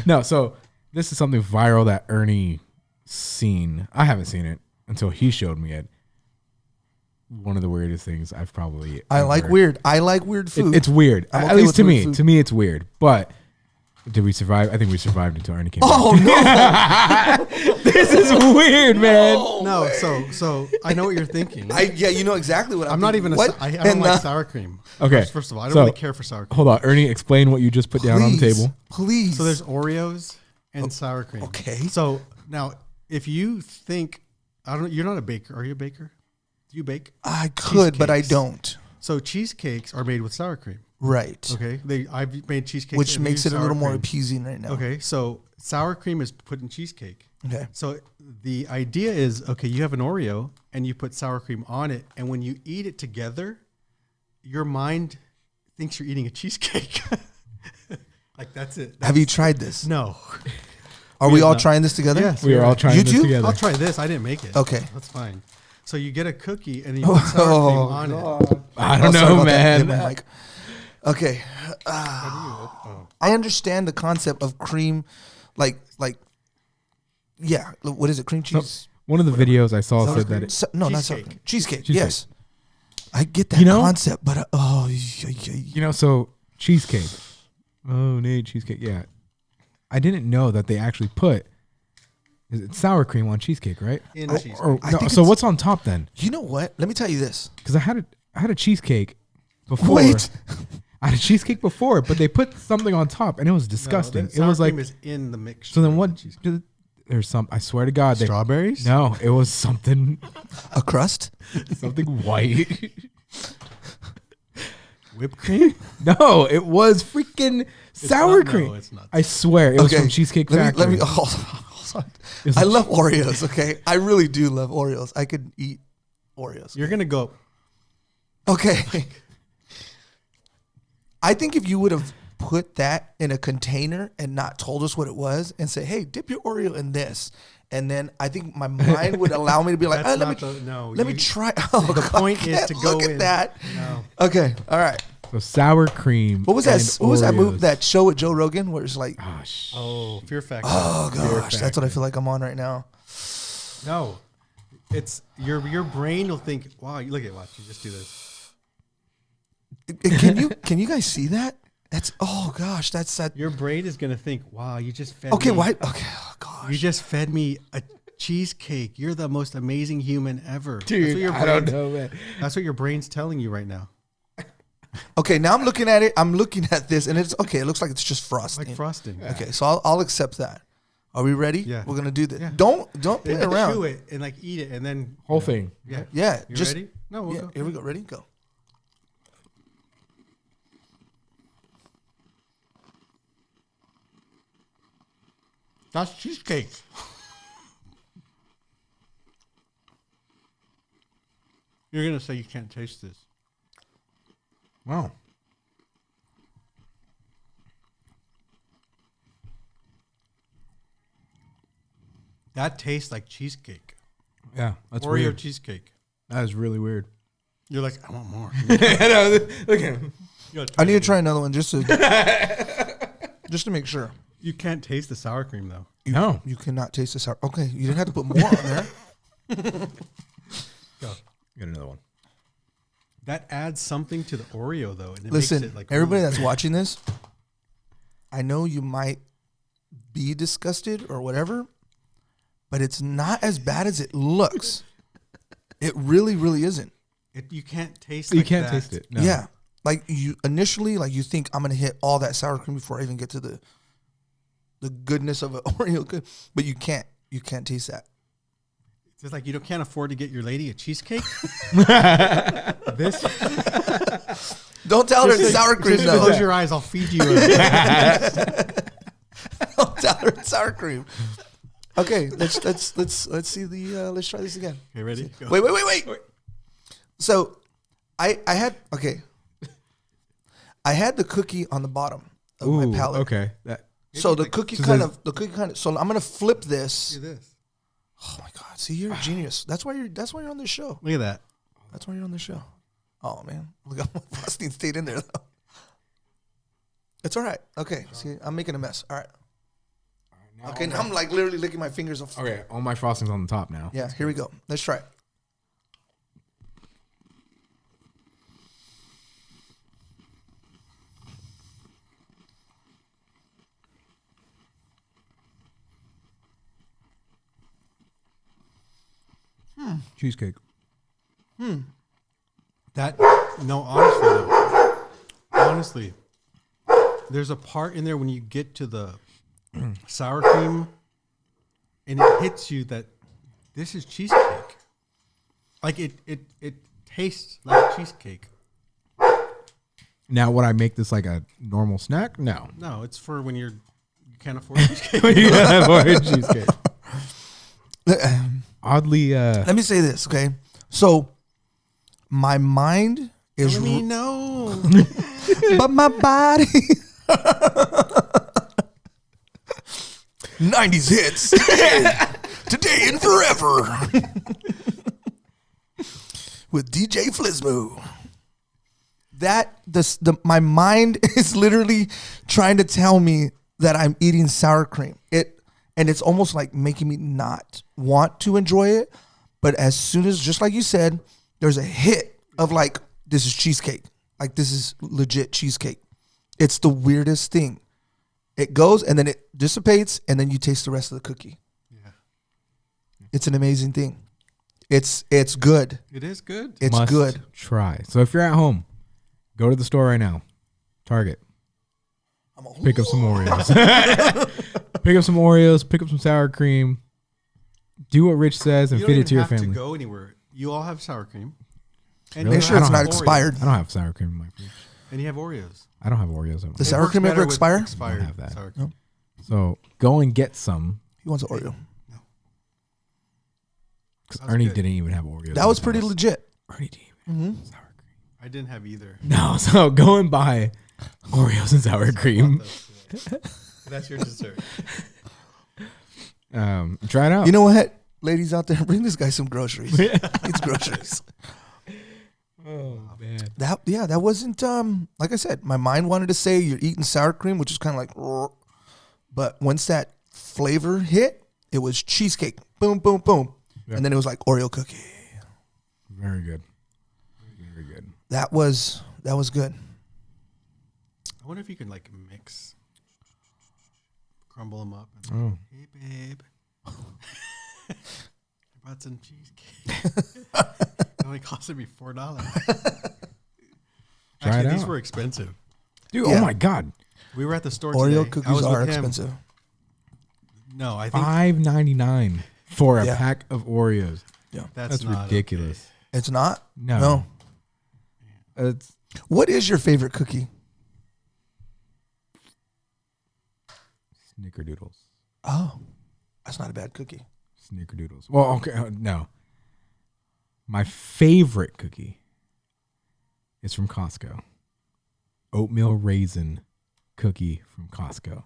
No, so this is something viral that Ernie seen. I haven't seen it until he showed me it. One of the weirdest things I've probably I like ever- weird. I like weird food. It's weird. I'm At okay least with to weird me. food. To me, it's weird. But did we survive? I think we survived until Ernie came. Oh no! This is weird, man. No, so I know what you're thinking. Yeah, you know exactly what I'm not even. I don't And, like sour cream. Okay, First of all, I don't so- really care for sour cream. Hold on, Ernie. Explain what you just put down on the Please, table. Please. So there's Oreos and sour cream. okay. So now, if you think I don't, you're not a baker. Are you a baker? Do you bake? I could, but I cheesecakes. don't. So cheesecakes are made with sour cream. Right. Okay, I've made cheesecakes, Which and makes use it a sour little more cream. appeasing right now. Okay, so sour cream is put in cheesecake. Okay. So the idea is, okay, you have an Oreo and you put sour cream on it, and when you eat it together, your mind thinks you're eating a cheesecake. Like that's it. Have you tried this? No. Are we have all not. trying this together? Yes. We are all trying You this too? together. I'll try this. I didn't make it. Okay. That's fine. So you get a cookie and you put sour cream on it. I Oh, don't sorry know, about that. Hit man. my mic. Okay. I understand the concept of cream, yeah. What is it? Cream cheese? One of the videos I saw said that cream? it, No, not sour Cheesecake. cream. Cheesecake. Cheesecake. Yes. I get that You know- concept, but so cheesecake. Oh, Nate, cheesecake. Yeah, I didn't know that they actually put is it sour cream on cheesecake, right? In I- cheesecake. Or I no, think so it's- what's on top then? you know what? Let me tell you this. Because I had a cheesecake before. Wait. I had a cheesecake before, but they put something on top, and it was disgusting. No, it was sour like cream is in the mixture. so. Then of what? the cheesecake. There's some. I swear to God, Strawberries? No, it was something A crust? something white. Whipped cream? No, it was freaking sour not- no, cream. it's not. I swear, it was from Cheesecake Factory. Let me hold on. It's I like- love Oreos, okay? I really do love Oreos. I could eat Oreos. You're gonna go. Okay. I think if you would have put that in a container and not told us what it was and say, hey, dip your Oreo in this. And then I think my mind would allow me to be like, That's let not me the- no, let me you- try. Oh, The God, point I is can't to go look in. at that. No. Okay. All right. So sour cream. What was that? and What was that Oreos. move? That show with Joe Rogan where it's like, Oh, sh- Oh, Fear Factor. oh gosh, that's what I feel like I'm on right now. No. It's your brain will think, wow, watch, you just do this. Can you guys see that? That's that's that. Your brain is gonna think, wow, you just fed Okay, me. why? Okay, oh gosh. You just fed me a cheesecake. You're the most amazing human ever. Dude, I don't know, man. That's what your brain's telling you right now. Okay, now I'm looking at it. I'm looking at this, and it's okay. It looks like it's just frosting. Like frosting. Yeah. Okay, so I'll accept that. Are we ready? Yeah. We're gonna do this. Yeah. Don't play And around. chew it and like eat it and then Whole thing. Yeah. Yeah, You just ready? No, we'll yeah. go. Here we go. Ready? Go. That's cheesecake. You're gonna say you can't taste this. Wow. That tastes like cheesecake. Yeah, that's Oreo weird. cheesecake. That is really weird. You're like, I want more. Look at him. I need to try another one just to make sure. You can't taste the sour cream though. No. You cannot taste the sour. Okay, you didn't have to put more on there. Go. Get another one. That adds something to the Oreo though, and it Listen, makes it like everybody really that's watching this, I know you might be disgusted or whatever, but it's not as bad as it looks. It really, really isn't. you can't taste. You like can't that. taste it. No. Yeah, like you initially, like you think I'm gonna hit all that sour cream before I even get to the goodness of an Oreo, but you can't. You can't taste that. It's just like you can't afford to get your lady a cheesecake. This. Don't tell her it's sour cream Just though. close your eyes. I'll feed you. Don't tell her it's sour cream. Okay, let's see the let's try this again. Okay, ready? Go. Wait. So, I had the cookie on the bottom of my palate. Okay. That. So the cookie kind of. So I'm gonna flip this. Do this. Oh my God! See, you're a genius. That's why you're on this show. Look at that. That's why you're on this show. Oh man, look how my frosting stayed in there though. It's all right. Okay. See, I'm making a mess. All right. Okay, now I'm like literally licking my fingers off. Okay, all my frosting's on the top now. Yeah, here we go. Let's try it. Cheesecake. That no, honestly, there's a part in there when you get to the sour cream, and it hits you that this is cheesecake. Like it tastes like cheesecake. Now, would I make this like a normal snack? No. No, it's for when you can't afford cheesecake. You gotta avoid cheesecake. Oddly, Let me say this, okay? So, my mind is, Let me know. but my body. 90s hits today and forever with DJ Flismo. My mind is literally trying to tell me that I'm eating sour cream. And it's almost like making me not want to enjoy it. But as soon as, just like you said, there's a hit of like, this is cheesecake. Like, this is legit cheesecake. It's the weirdest thing. It goes and then it dissipates and then you taste the rest of the cookie. Yeah, It's an amazing thing. It's good. it is good. It's must good. try. So if you're at home, go to the store right now. Target. Pick up some Oreos. Pick up some Oreos. Pick up some sour cream. Do what Rich says and You feed don't it to your even have family. to go anywhere. You all have sour cream. And Really? Make sure I it's don't not have expired. I don't have sour cream in my fridge. And you have Oreos. I don't have Oreos in my The fridge. sour works cream ever better with expire? Expired I don't have that. sour cream. So go and get some. He wants an Oreo. Because That's Ernie good. didn't even have Oreos. That in was his pretty house. legit. Ernie didn't even have sour cream. I didn't have either. No, so go and buy Oreos and sour cream. That's your dessert. Try it out. You know what? Ladies out there, bring this guy some groceries. It's groceries. oh man. That wasn't like I said, my mind wanted to say you're eating sour cream, which is kind of like "Rrr." But once that flavor hit, it was cheesecake. Boom, boom, boom. Yeah. And then it was like Oreo cookie. Very good. Very good. That was good. I wonder if you can like mix, crumble them up. And hey, babe. I brought some cheesecake. It only costed me $4. Try it These out. were expensive. Dude, Yeah. oh my God. We were at the store Oreo today. I cookies was are with him. expensive. No, I think $5.99 for a Yeah. pack of Oreos. Yeah. that's not ridiculous. It's not? No. It's What is your favorite cookie? Snickerdoodles. Oh, that's not a bad cookie. Snickerdoodles. Well, okay, no. My favorite cookie is from Costco. Oatmeal raisin cookie from Costco.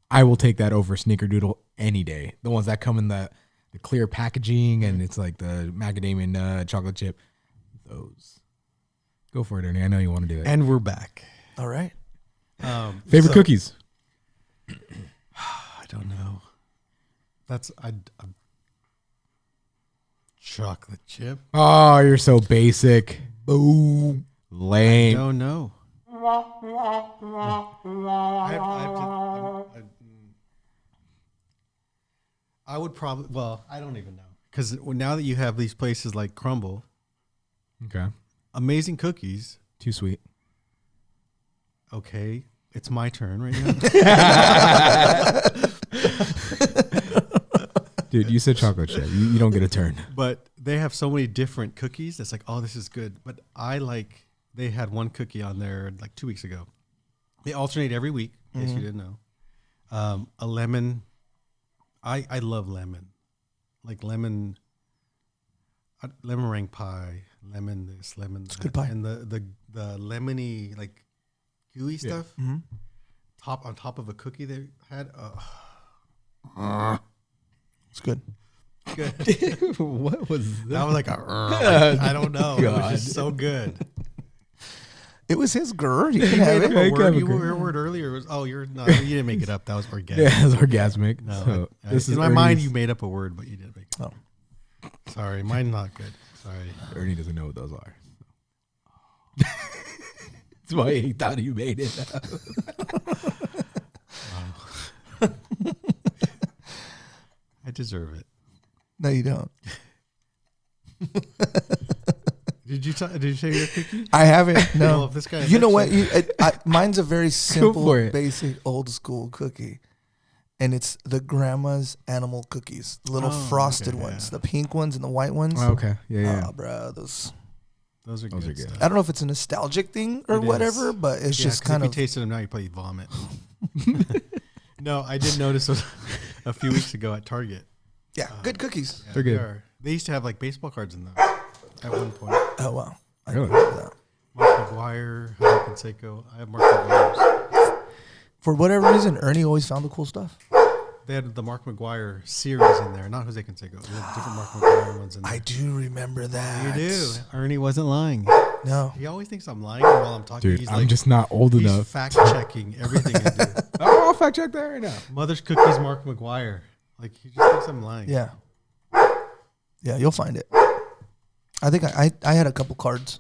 I will take that over Snickerdoodle any day. The ones that come in the clear packaging and it's like the macadamia nut, chocolate chip. Those. Go for it, Ernie. I know you want to do it. And we're back. All right. Favorite cookies? I don't know. That's I chocolate chip. Oh, you're so basic. Boom. Lame. Don't know. I would probably. Well, I don't even know because now that you have these places like Crumble, Okay. amazing cookies. Too sweet. Okay, it's my turn right now. Dude, you said chocolate chip. You don't get a turn. But they have so many different cookies. It's like, oh, this is good. But they had one cookie on there like 2 weeks ago. They alternate every week, in case you didn't know. A lemon. I love lemon. Like lemon meringue pie, lemon this, lemon that. It's good pie. And the lemony, like gooey stuff Mm-hmm. on top of a cookie they had. It's good. Good. What was That was like I don't know. It was just so good. It was his girl. You can have it. Yeah, Your word earlier was, you didn't make it up. That was organic. Yeah, it's orgasmic. No, So this in is my mind, Ernie's- you made up a word, but you didn't make it up. Oh. Sorry, mine not good. Sorry. Ernie doesn't know what those are. That's why he thought you made it up. I deserve it. No, you don't. Did you say your cookie? I haven't. No. Well, if this guy You know what? affects Mine's a very simple, for it. basic, old school cookie. And it's the grandma's animal cookies. The little frosted okay, ones. yeah. The pink ones and the white ones. Oh, okay. Yeah. Oh, bro. Those Those are Those good. are good. Stuff. I don't know if it's a nostalgic thing or It is. whatever, but it's just 'cause kind if of. you tasted them now, you probably vomit. No, I did notice a few weeks ago at Target. Yeah, good cookies. Yeah, They're they good. are. They used to have like baseball cards in them at one point. Oh, wow. I Really? remember that. Mark McGuire, Jose Canseco. I have Mark McGuire's. For whatever reason, Ernie always found the cool stuff. They had the Mark McGuire series in there, not Jose Canseco. They had different Mark McGuire ones in there. I do remember that. You do. Ernie wasn't lying. No. He always thinks I'm lying while I'm talking. Dude, he's I'm like, just not old he's enough. fact checking everything I do. Oh, I'll fact check that right now. Mother's Cookies, Mark McGuire. Like he just thinks I'm lying. Yeah. Yeah, you'll find it. I think I had a couple cards.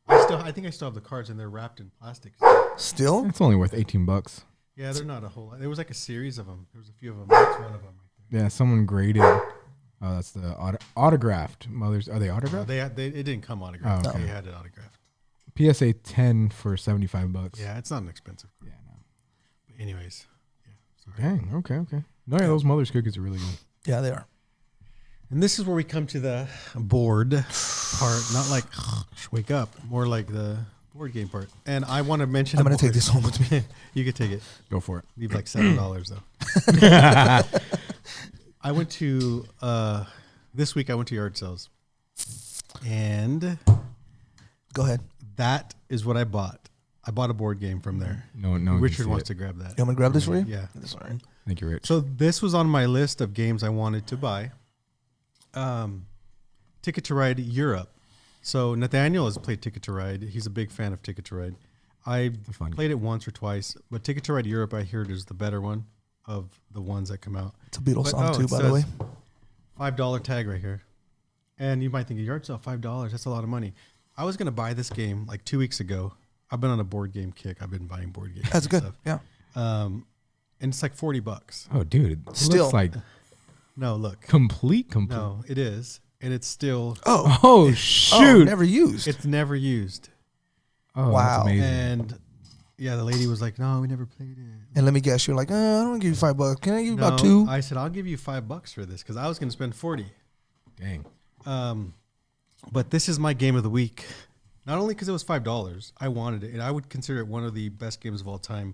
I think I still have the cards and they're wrapped in plastic. Still? It's only worth $18. Yeah, they're not a whole lot. There was like a series of them. There was a few of them. That's one of them. Yeah, someone graded. Oh, that's the autographed mothers. Are they autographed? It didn't come autographed. Oh, okay. They had it autographed. PSA 10 for $75. Yeah, it's not an expensive. Yeah, no. But anyways, yeah. Sorry. Dang. Okay. No, yeah, those mother's cookies are really good. Yeah, they are. And this is where we come to the board part. Not like wake up, more like the board game part. And I want to mention. I'm going to take this home with me. You could take it. Go for it. Leave like $7 though. I went to this week. I went to yard sales, and Go ahead. that is what I bought. I bought a board game from there. No. Richard wants to grab that. You want me to grab this for you? Yeah. This all right. Thank you, Rich. So this was on my list of games I wanted to buy. Ticket to Ride Europe. So Nathaniel has played Ticket to Ride. He's a big fan of Ticket to Ride. I fun played it once or twice, but Ticket to Ride Europe, I heard, is the better one of the ones that come out. It's a Beatles But, song oh, too, it by the way. $5 tag right here. And you might think a yard sale, $5. That's a lot of money. I was going to buy this game like 2 weeks ago. I've been on a board game kick. I've been buying board games. That's good. Stuff. Yeah. And it's like $40. Oh, dude. It Still. looks like No, look. complete. No, it is. And it's still, Oh, shoot. never used. it's never used. Oh, Wow. that's amazing. And yeah, the lady was like, no, we never played it. And let me guess, you're like, I don't want to give you $5. Can I give you about No, $2? I said, I'll give you $5 for this because I was going to spend 40. Dang. But this is my game of the week. Not only because it was $5, I wanted it, and I would consider it one of the best games of all time.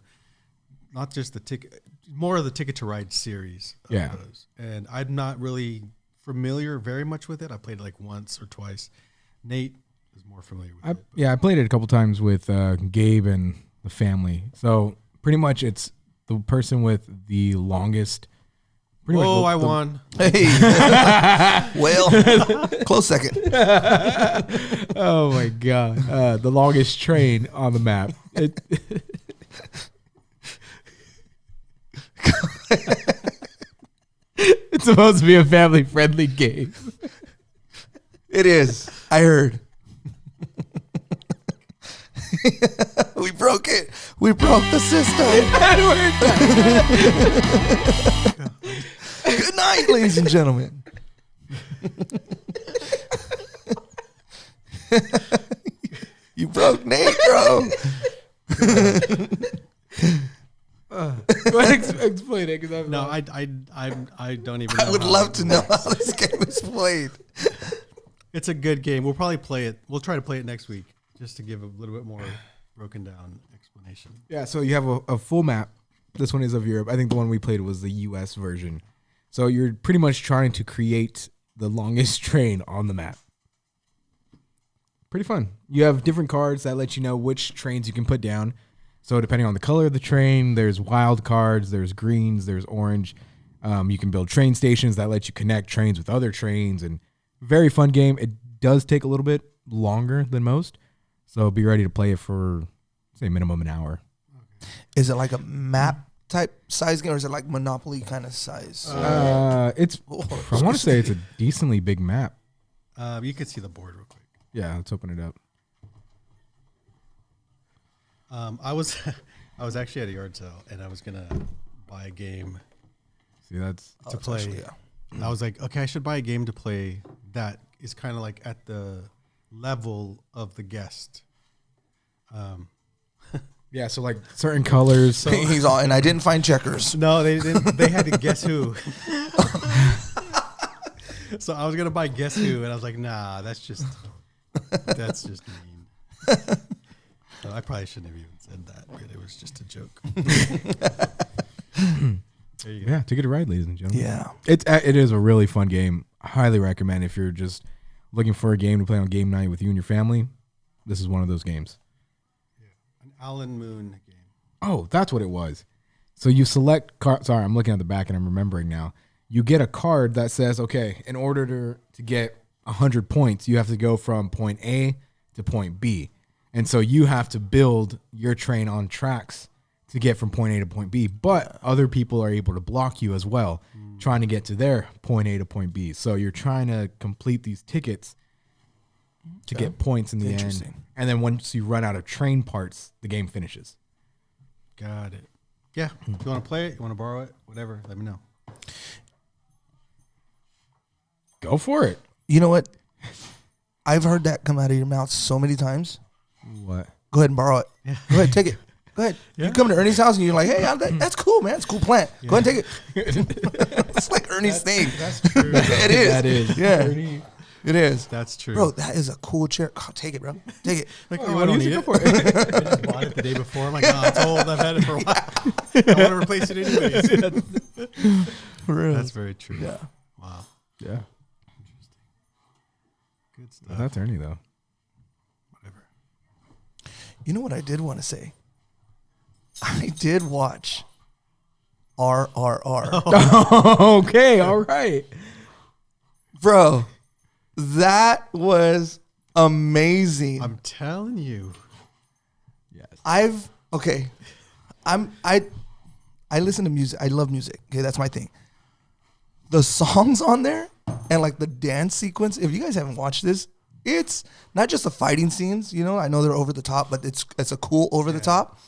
Not just the ticket, more of the Ticket to Ride series. Of Yeah. those. And I'm not really familiar very much with it. I played it like once or twice. Nate is more familiar with it. I played it a couple times with Gabe and the family. So pretty much it's the person with the longest. Pretty much I won. Hey. Well, close second. Oh my god, the longest train on the map. It's supposed to be a family-friendly game. It is. I heard. We broke it. We broke the system. Good night, ladies and gentlemen. You broke Nate, bro. Go ahead, explain it, because No, I don't even. I know would how love it to know works. how this game is played. It's a good game. We'll probably play it. We'll try to play it next week just to give a little bit more broken down explanation. Yeah, so you have a full map. This one is of Europe. I think the one we played was the U.S. version. So you're pretty much trying to create the longest train on the map. Pretty fun. You have different cards that let you know which trains you can put down. So depending on the color of the train, there's wild cards, there's greens, there's orange. You can build train stations that let you connect trains with other trains, and very fun game. It does take a little bit longer than most, so be ready to play it for, say, minimum an hour. Is it like a map type size game, or is it like Monopoly kind of size? It's I want to say it's a decently big map. You can see the board real quick. Yeah, let's open it up. I was actually at a yard sale and I was gonna buy a game See, that's to play. Actually, yeah. And I was like, okay, I should buy a game to play that is kind of like at the level of the guest. yeah. So like certain colors. He's all, and I didn't find checkers. No, they didn't. They had to guess who. So I was gonna buy Guess Who, and I was like, nah, that's just mean. So I probably shouldn't have even said that. But it was just a joke. There you go. Yeah, Ticket to Ride, ladies and gentlemen. Yeah. It is a really fun game. I highly recommend if you're just looking for a game to play on game night with you and your family. This is one of those games. An Alan Moon game. Oh, that's what it was. So you select sorry, I'm looking at the back and I'm remembering now. You get a card that says, okay, in order to get 100 points, you have to go from point A to point B. And so you have to build your train on tracks to get from point A to point B. But other people are able to block you as well, trying to get to their point A to point B. So you're trying to complete these tickets to get points in the end. Interesting. And then once you run out of train parts, the game finishes. Got it. Yeah. If you want to play it, you want to borrow it, whatever, let me know. Go for it. You know what? I've heard that come out of your mouth so many times. What? Go ahead and borrow it. Yeah. Go ahead, take it. Go ahead. Yeah. You come to Ernie's house and you're like, hey, that's cool, man. It's a cool plant. Go ahead and take it. It's like Ernie's thing. That's true. It is. That is. Yeah. It is. That's true. Bro, that is a cool chair. Oh, take it, bro. Take it. Like, you I wanna don't use need it? it. Go for it. I just bought it the day before. I'm like, oh, it's old. I've had it for a while. I want to replace it anyways. For real. That's very true. Yeah. Wow. Yeah. Good stuff. That's Ernie, though. Whatever. You know what I did want to say? I did watch RRR. Okay, all right. Bro, that was amazing. I'm telling you. Yes. I listen to music. I love music. Okay, that's my thing. The songs on there and like the dance sequence. If you guys haven't watched this, it's not just the fighting scenes. You know, I know they're over the top, but it's a cool over the top.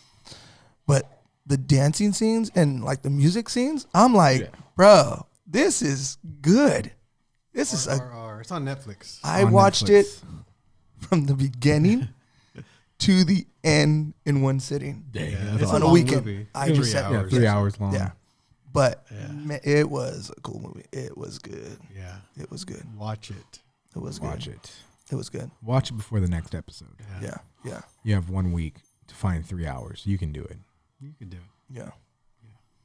But the dancing scenes and like the music scenes, I'm like, bro, this is good. This is It's on Netflix. I watched it from the beginning to the end in one sitting. It's on a long weekend. movie. I just sat 3 hours long. Yeah. But man, it was a cool movie. It was good. Yeah. It was good. Watch it. It was good. Watch it. It was good. Watch it before the next episode. Yeah. Yeah. You have 1 week to find 3 hours. You can do it. You can do it. Yeah.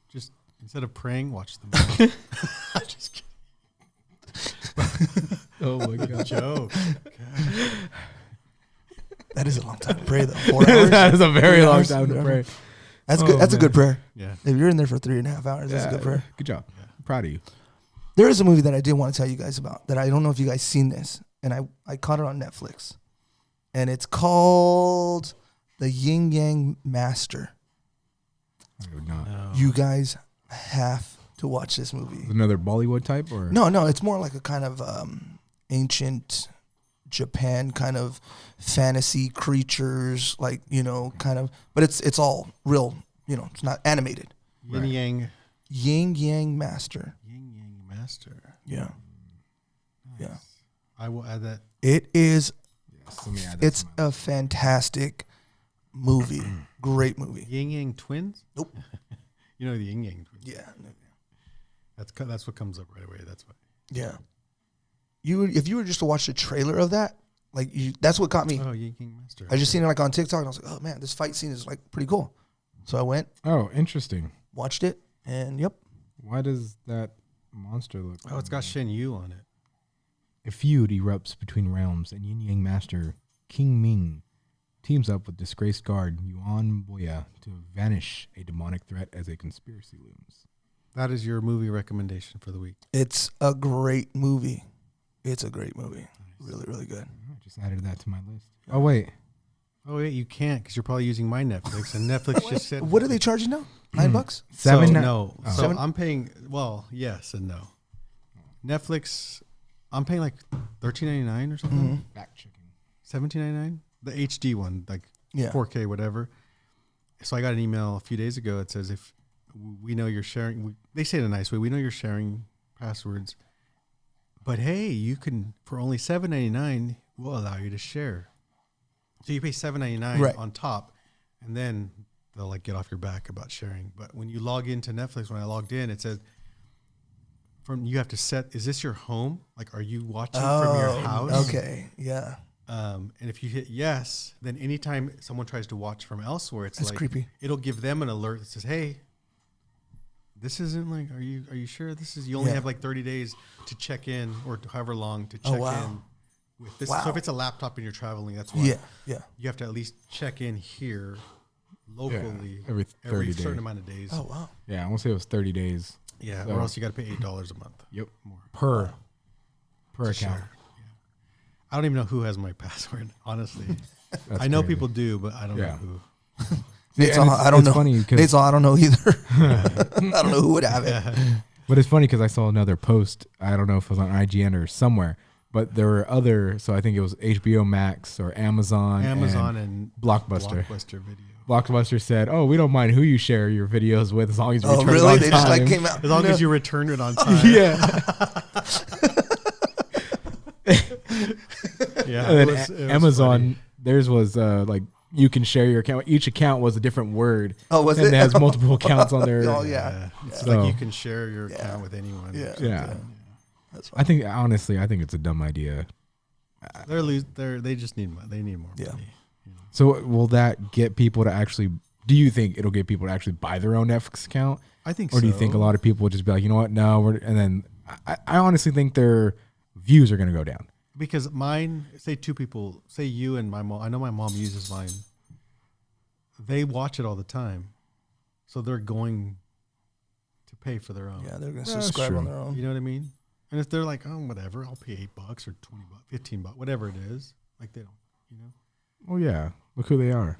Just instead of praying, watch the movie. Just kidding. Oh my god. Joke. That is a long time to pray though. 4 hours. That is a very 3 long hours. time to pray. That's good. That's a good prayer. Yeah. If you're in there for 3.5 hours, that's a good prayer. Good job. I'm proud of you. There is a movie that I did want to tell you guys about that I don't know if you guys seen this, and I caught it on Netflix, and it's called The Yin Yang Master. I would not. No. You guys have to watch this movie. Another Bollywood type or No, it's more like a kind of ancient Japan kind of fantasy creatures, like, you know, kind of, but it's all real, you know, it's not animated. Yin Yang. Yin Yang Master. Yin Yang Master. Yeah. Nice. Yeah. I will add that. It is, Yes, let me add that it's to my- a fantastic movie. Great movie. Yin Yang Twins? Nope. You know the Yin Yang Twins. Yeah. That's what comes up right away. That's why. Yeah. If you were just to watch the trailer of that, like that's what caught me. Oh, Yin Yang Master. I just seen it like on TikTok and I was like, oh man, this fight scene is like pretty cool. So I went, Oh, interesting. watched it, and yep. Why does that monster look? Oh, it's got Shen Yu on it. A feud erupts between realms, and Yin Yang Master King Ming teams up with disgraced guard Yuan Boya to vanish a demonic threat as a conspiracy looms. That is your movie recommendation for the week. It's a great movie. It's a great movie. Really, really good. I just added that to my list. Oh wait, Oh, wait, you can't because you're probably using my Netflix, and Netflix just said. What are they charging now? $9? So, $7. no. Oh. So Seven? I'm paying, well, yes and no. Netflix, I'm paying like $13.99 or something. Mm-hmm. back checking. $17.99, the HD one, like Yeah. 4K, whatever. So I got an email a few days ago that says if we know you're sharing, they say it in a nice way, we know you're sharing passwords, but hey, you can, for only $7.99, we'll allow you to share. So you pay $7.99 Right. on top, and then they'll like get off your back about sharing. But when you log into Netflix, when I logged in, it says you have to set, is this your home? Like, are you watching from your house? Okay. Yeah. And if you hit yes, then anytime someone tries to watch from elsewhere, it's That's like creepy. it'll give them an alert that says, "Hey, this isn't like. Are you sure this is? You only Yeah. have like 30 days to check in, or however long to Oh, check wow. in with this. Wow. So if it's a laptop and you're traveling, that's why. Yeah. Yeah. You have to at least check in here locally every 30 certain days. amount of days. Oh, wow. Yeah, I want to say it was 30 days. Yeah, So- or else you got to pay $8 a month. Yep, More. per To account. share. I don't even know who has my password, honestly. That's I know crazy. people do, but I don't Yeah. know who. Nate's and all, it's- I don't it's know. funny 'cause- Nate's all, I don't know either. I don't know who would have it. But it's funny because I saw another post. I don't know if it was on IGN or somewhere, but there were other. So I think it was HBO Max or Amazon. And Blockbuster. Blockbuster Video. Blockbuster said, "Oh, we don't mind who you share your videos with as long as you Oh, return it really? on They just like time." came out. As long No. as you return it on time. Yeah. Yeah. And then it was Amazon, theirs was like you can share your account. Each account was a different word. Oh, was and it? it has multiple accounts on there. Oh, funny. yeah. It's So- like you can share your account with anyone. Yeah. Yeah. That's fine. I think honestly, I think it's a dumb idea. They just need money. They need more Yeah. money. So will that get people to actually? Do you think it'll get people to actually buy their own Netflix account, I think or do you think a lot of people will just be like, you know what, no, and then I honestly think their views are going to go down. Because mine, say two people, say you and my mom. I know my mom uses mine. They watch it all the time, so they're going to pay for their own. Yeah, they're going to That's subscribe on true. their own. You know what I mean? And if they're like, oh, whatever, I'll pay $8 or $20, $15, whatever it is. Like they don't, you know. Oh yeah, look who they are.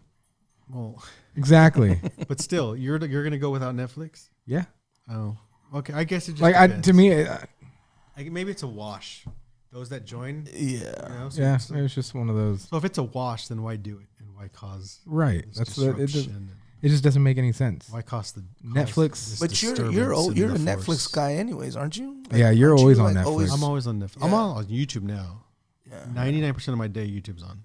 Well, Exactly. but still, you're gonna go without Netflix? Yeah. Oh, okay. I guess it just Like depends. to me, maybe it's a wash. Those that join, Yeah. you know, so Yeah, so, it's just one of those. so if it's a wash, then why do it and why cause Right. this That's the, disruption? it just doesn't make any sense. Why cost the Netflix- this But you're disturbance in you're a the Netflix force? guy anyways, aren't you? Yeah, you're aren't always you, on like, Netflix. I'm always on Netflix. I'm Yeah. on YouTube now. Yeah. 99% of my day, YouTube's on.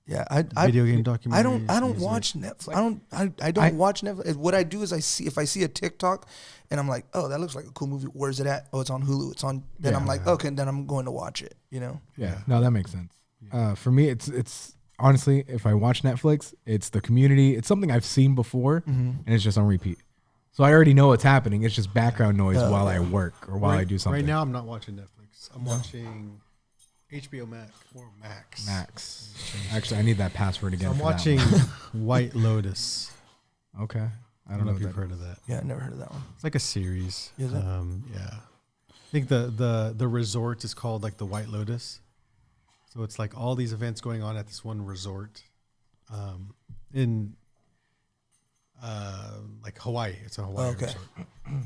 Yeah, Video game documentaries. I don't music. watch Netflix. I don't watch Netflix. What I do is if I see a TikTok and I'm like, oh, that looks like a cool movie. Where's it at? Oh, it's on Hulu. It's on. Then Yeah. I'm like, okay, then I'm going to watch it. You know. Yeah. No, that makes sense. For me, it's honestly, if I watch Netflix, it's the Community. It's something I've seen before, and it's just on repeat. So I already know what's happening. It's just background noise while I work or while I do something. Right now, I'm not watching Netflix. I'm watching HBO Max or Max. Max. Actually, I need that password again. I'm for that watching one. White Lotus. Okay. I don't know if you've heard of that. Yeah, I never heard of that one. It's like a series. Is it? Yeah. I think the resort is called like the White Lotus. So it's like all these events going on at this one resort, in like Hawaii. It's a Hawaii Okay. resort.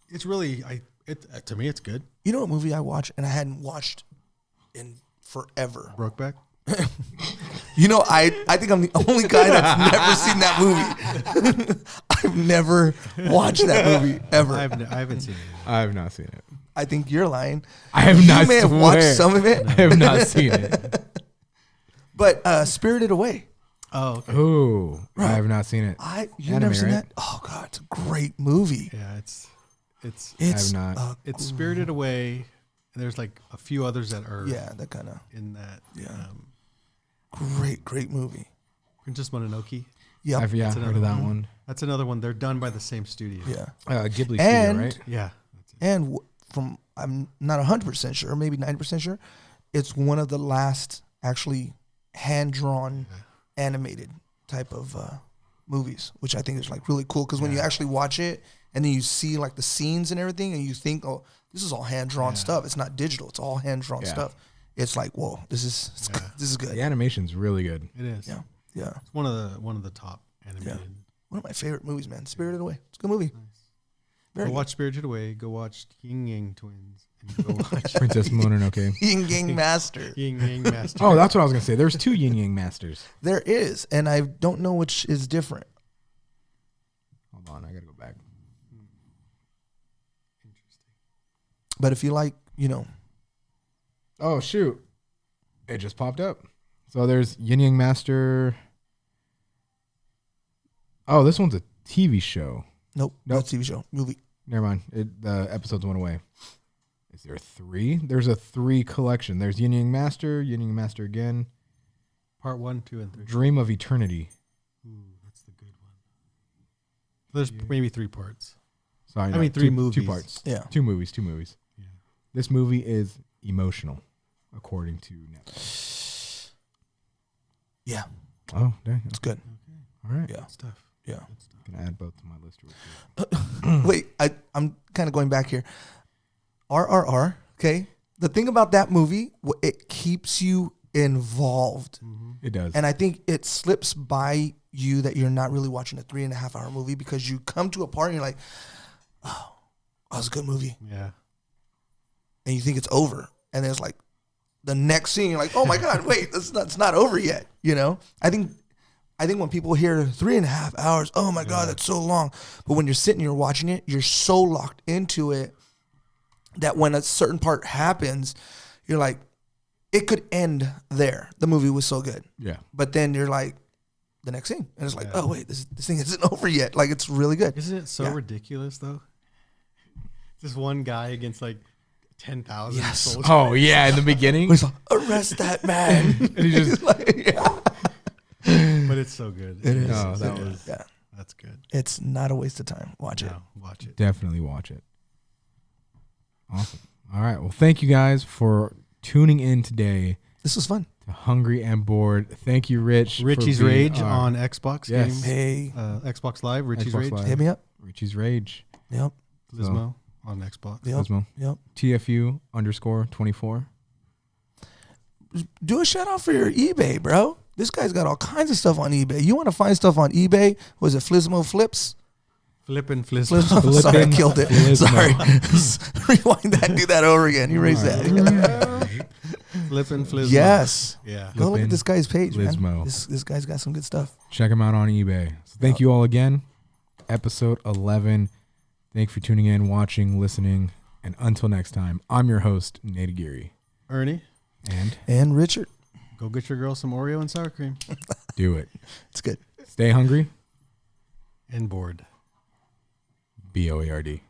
It's really to me it's good. You know what movie I watched and I hadn't watched in forever? Brokeback. You know, I think I'm the only guy that's never seen that movie. I've never watched that movie ever. I haven't seen it. I have not seen it. I think you're lying. I have not You may have watched some of it, I have not seen it. but Spirited Away. Oh, okay. Ooh, I have not seen it. You've Anime, never seen right? that? Oh God, it's a great movie. Yeah, it's It's I have not. it's Spirited Away. And there's like a few others that are that kind of in that. great movie. Princess Mononoke. Yeah, I've That's heard another of that one. one. That's another one. They're done by the same studio. yeah. Ghibli And- Studio, right? Yeah. And from I'm not 100% sure, maybe 90% sure, it's one of the last actually hand drawn animated type of movies, which I think is like really cool because when you actually watch it and then you see like the scenes and everything, and you think, oh, this is all hand drawn stuff. It's not digital. It's all hand drawn Yeah. stuff. It's like, whoa, this is good. The animation's really good. It is. Yeah, yeah. It's one of the top animated. One of my favorite movies, man. Spirited Away. It's a good movie. Very Go good. watch Spirited Away. Go watch Yin Yang Twins. And go watch Princess Mononoke. Yin Yang Master. Yin Yang Master. Oh, that's what I was gonna say. There's two Yin Yang Masters. There is, and I don't know which is different. Hold on, I gotta go back. But if you like, Oh shoot, it just popped up. So there's Yin Yang Master. Oh, this one's a TV show. Nope. Nope. Not TV show. Movie. Never mind. The episodes went away. Is there three? There's a 3 collection. There's Yin Yang Master, Yin Yang Master again, Part 1, 2, and 3. Dream of Eternity. Ooh, that's the good one. There's maybe 3 parts. Sorry, I mean, 3 movies. 2 parts. Yeah. 2 movies. Yeah. This movie is emotional, according to Netflix. Yeah. Oh, dang. It's good. All right. Yeah. Good stuff. Yeah. Gonna add both to my list real quick. Wait, I'm kind of going back here. RRR, okay? The thing about that movie, it keeps you involved. It does. And I think it slips by you that you're not really watching a 3.5 hour movie because you come to a part and you're like, oh, that was a good movie. Yeah. And you think it's over. And then it's like the next scene, you're like, oh my God, wait, it's not over yet. I think when people hear 3.5 hours, oh my God, that's so long. But when you're sitting, you're watching it, you're so locked into it that when a certain part happens, you're like, it could end there. The movie was so good. Yeah. But then you're like, the next scene. And it's like, oh wait, this thing isn't over yet. Like, it's really good. Isn't it so ridiculous, though? Just one guy against like 10,000 Yes. soldiers. Oh yeah, in the beginning. He's like, arrest that man. And he just like, yeah. But it's so good. It is. Oh, that was Yeah. That's good. It's not a waste of time. Watch it. No, watch it. definitely watch it. Awesome. All right. Well, thank you guys for tuning in today This was fun. to Hungry and Bored. Thank you, Rich. for Richie's being Rage our- on Xbox Yes. game. Hey. Xbox Live. Richie's Xbox Rage. Live. Hit me up. Richie's Rage. Yep. Gizmo on Xbox. Yep. Cosmo. Yep. TFU_24. Do a shout out for your eBay, bro. This guy's got all kinds of stuff on eBay. You want to find stuff on eBay? Was it Flismo Flips? Flippin' Flismo. Sorry, I killed it. Flismo. Sorry. Rewind that. Do that over again. Erase that. Flippin' Flismo. Yes. Yeah. Go look at this guy's page, man. Flismo. This guy's got some good stuff. Check them out on eBay. So thank you all again. Episode 11. Thank you for tuning in, watching, listening. And until next time, I'm your host, Nate Aguirre. Ernie. And Richard. Go get your girl some Oreo and sour cream. Do it. It's good. Stay hungry. And bored. BOARD.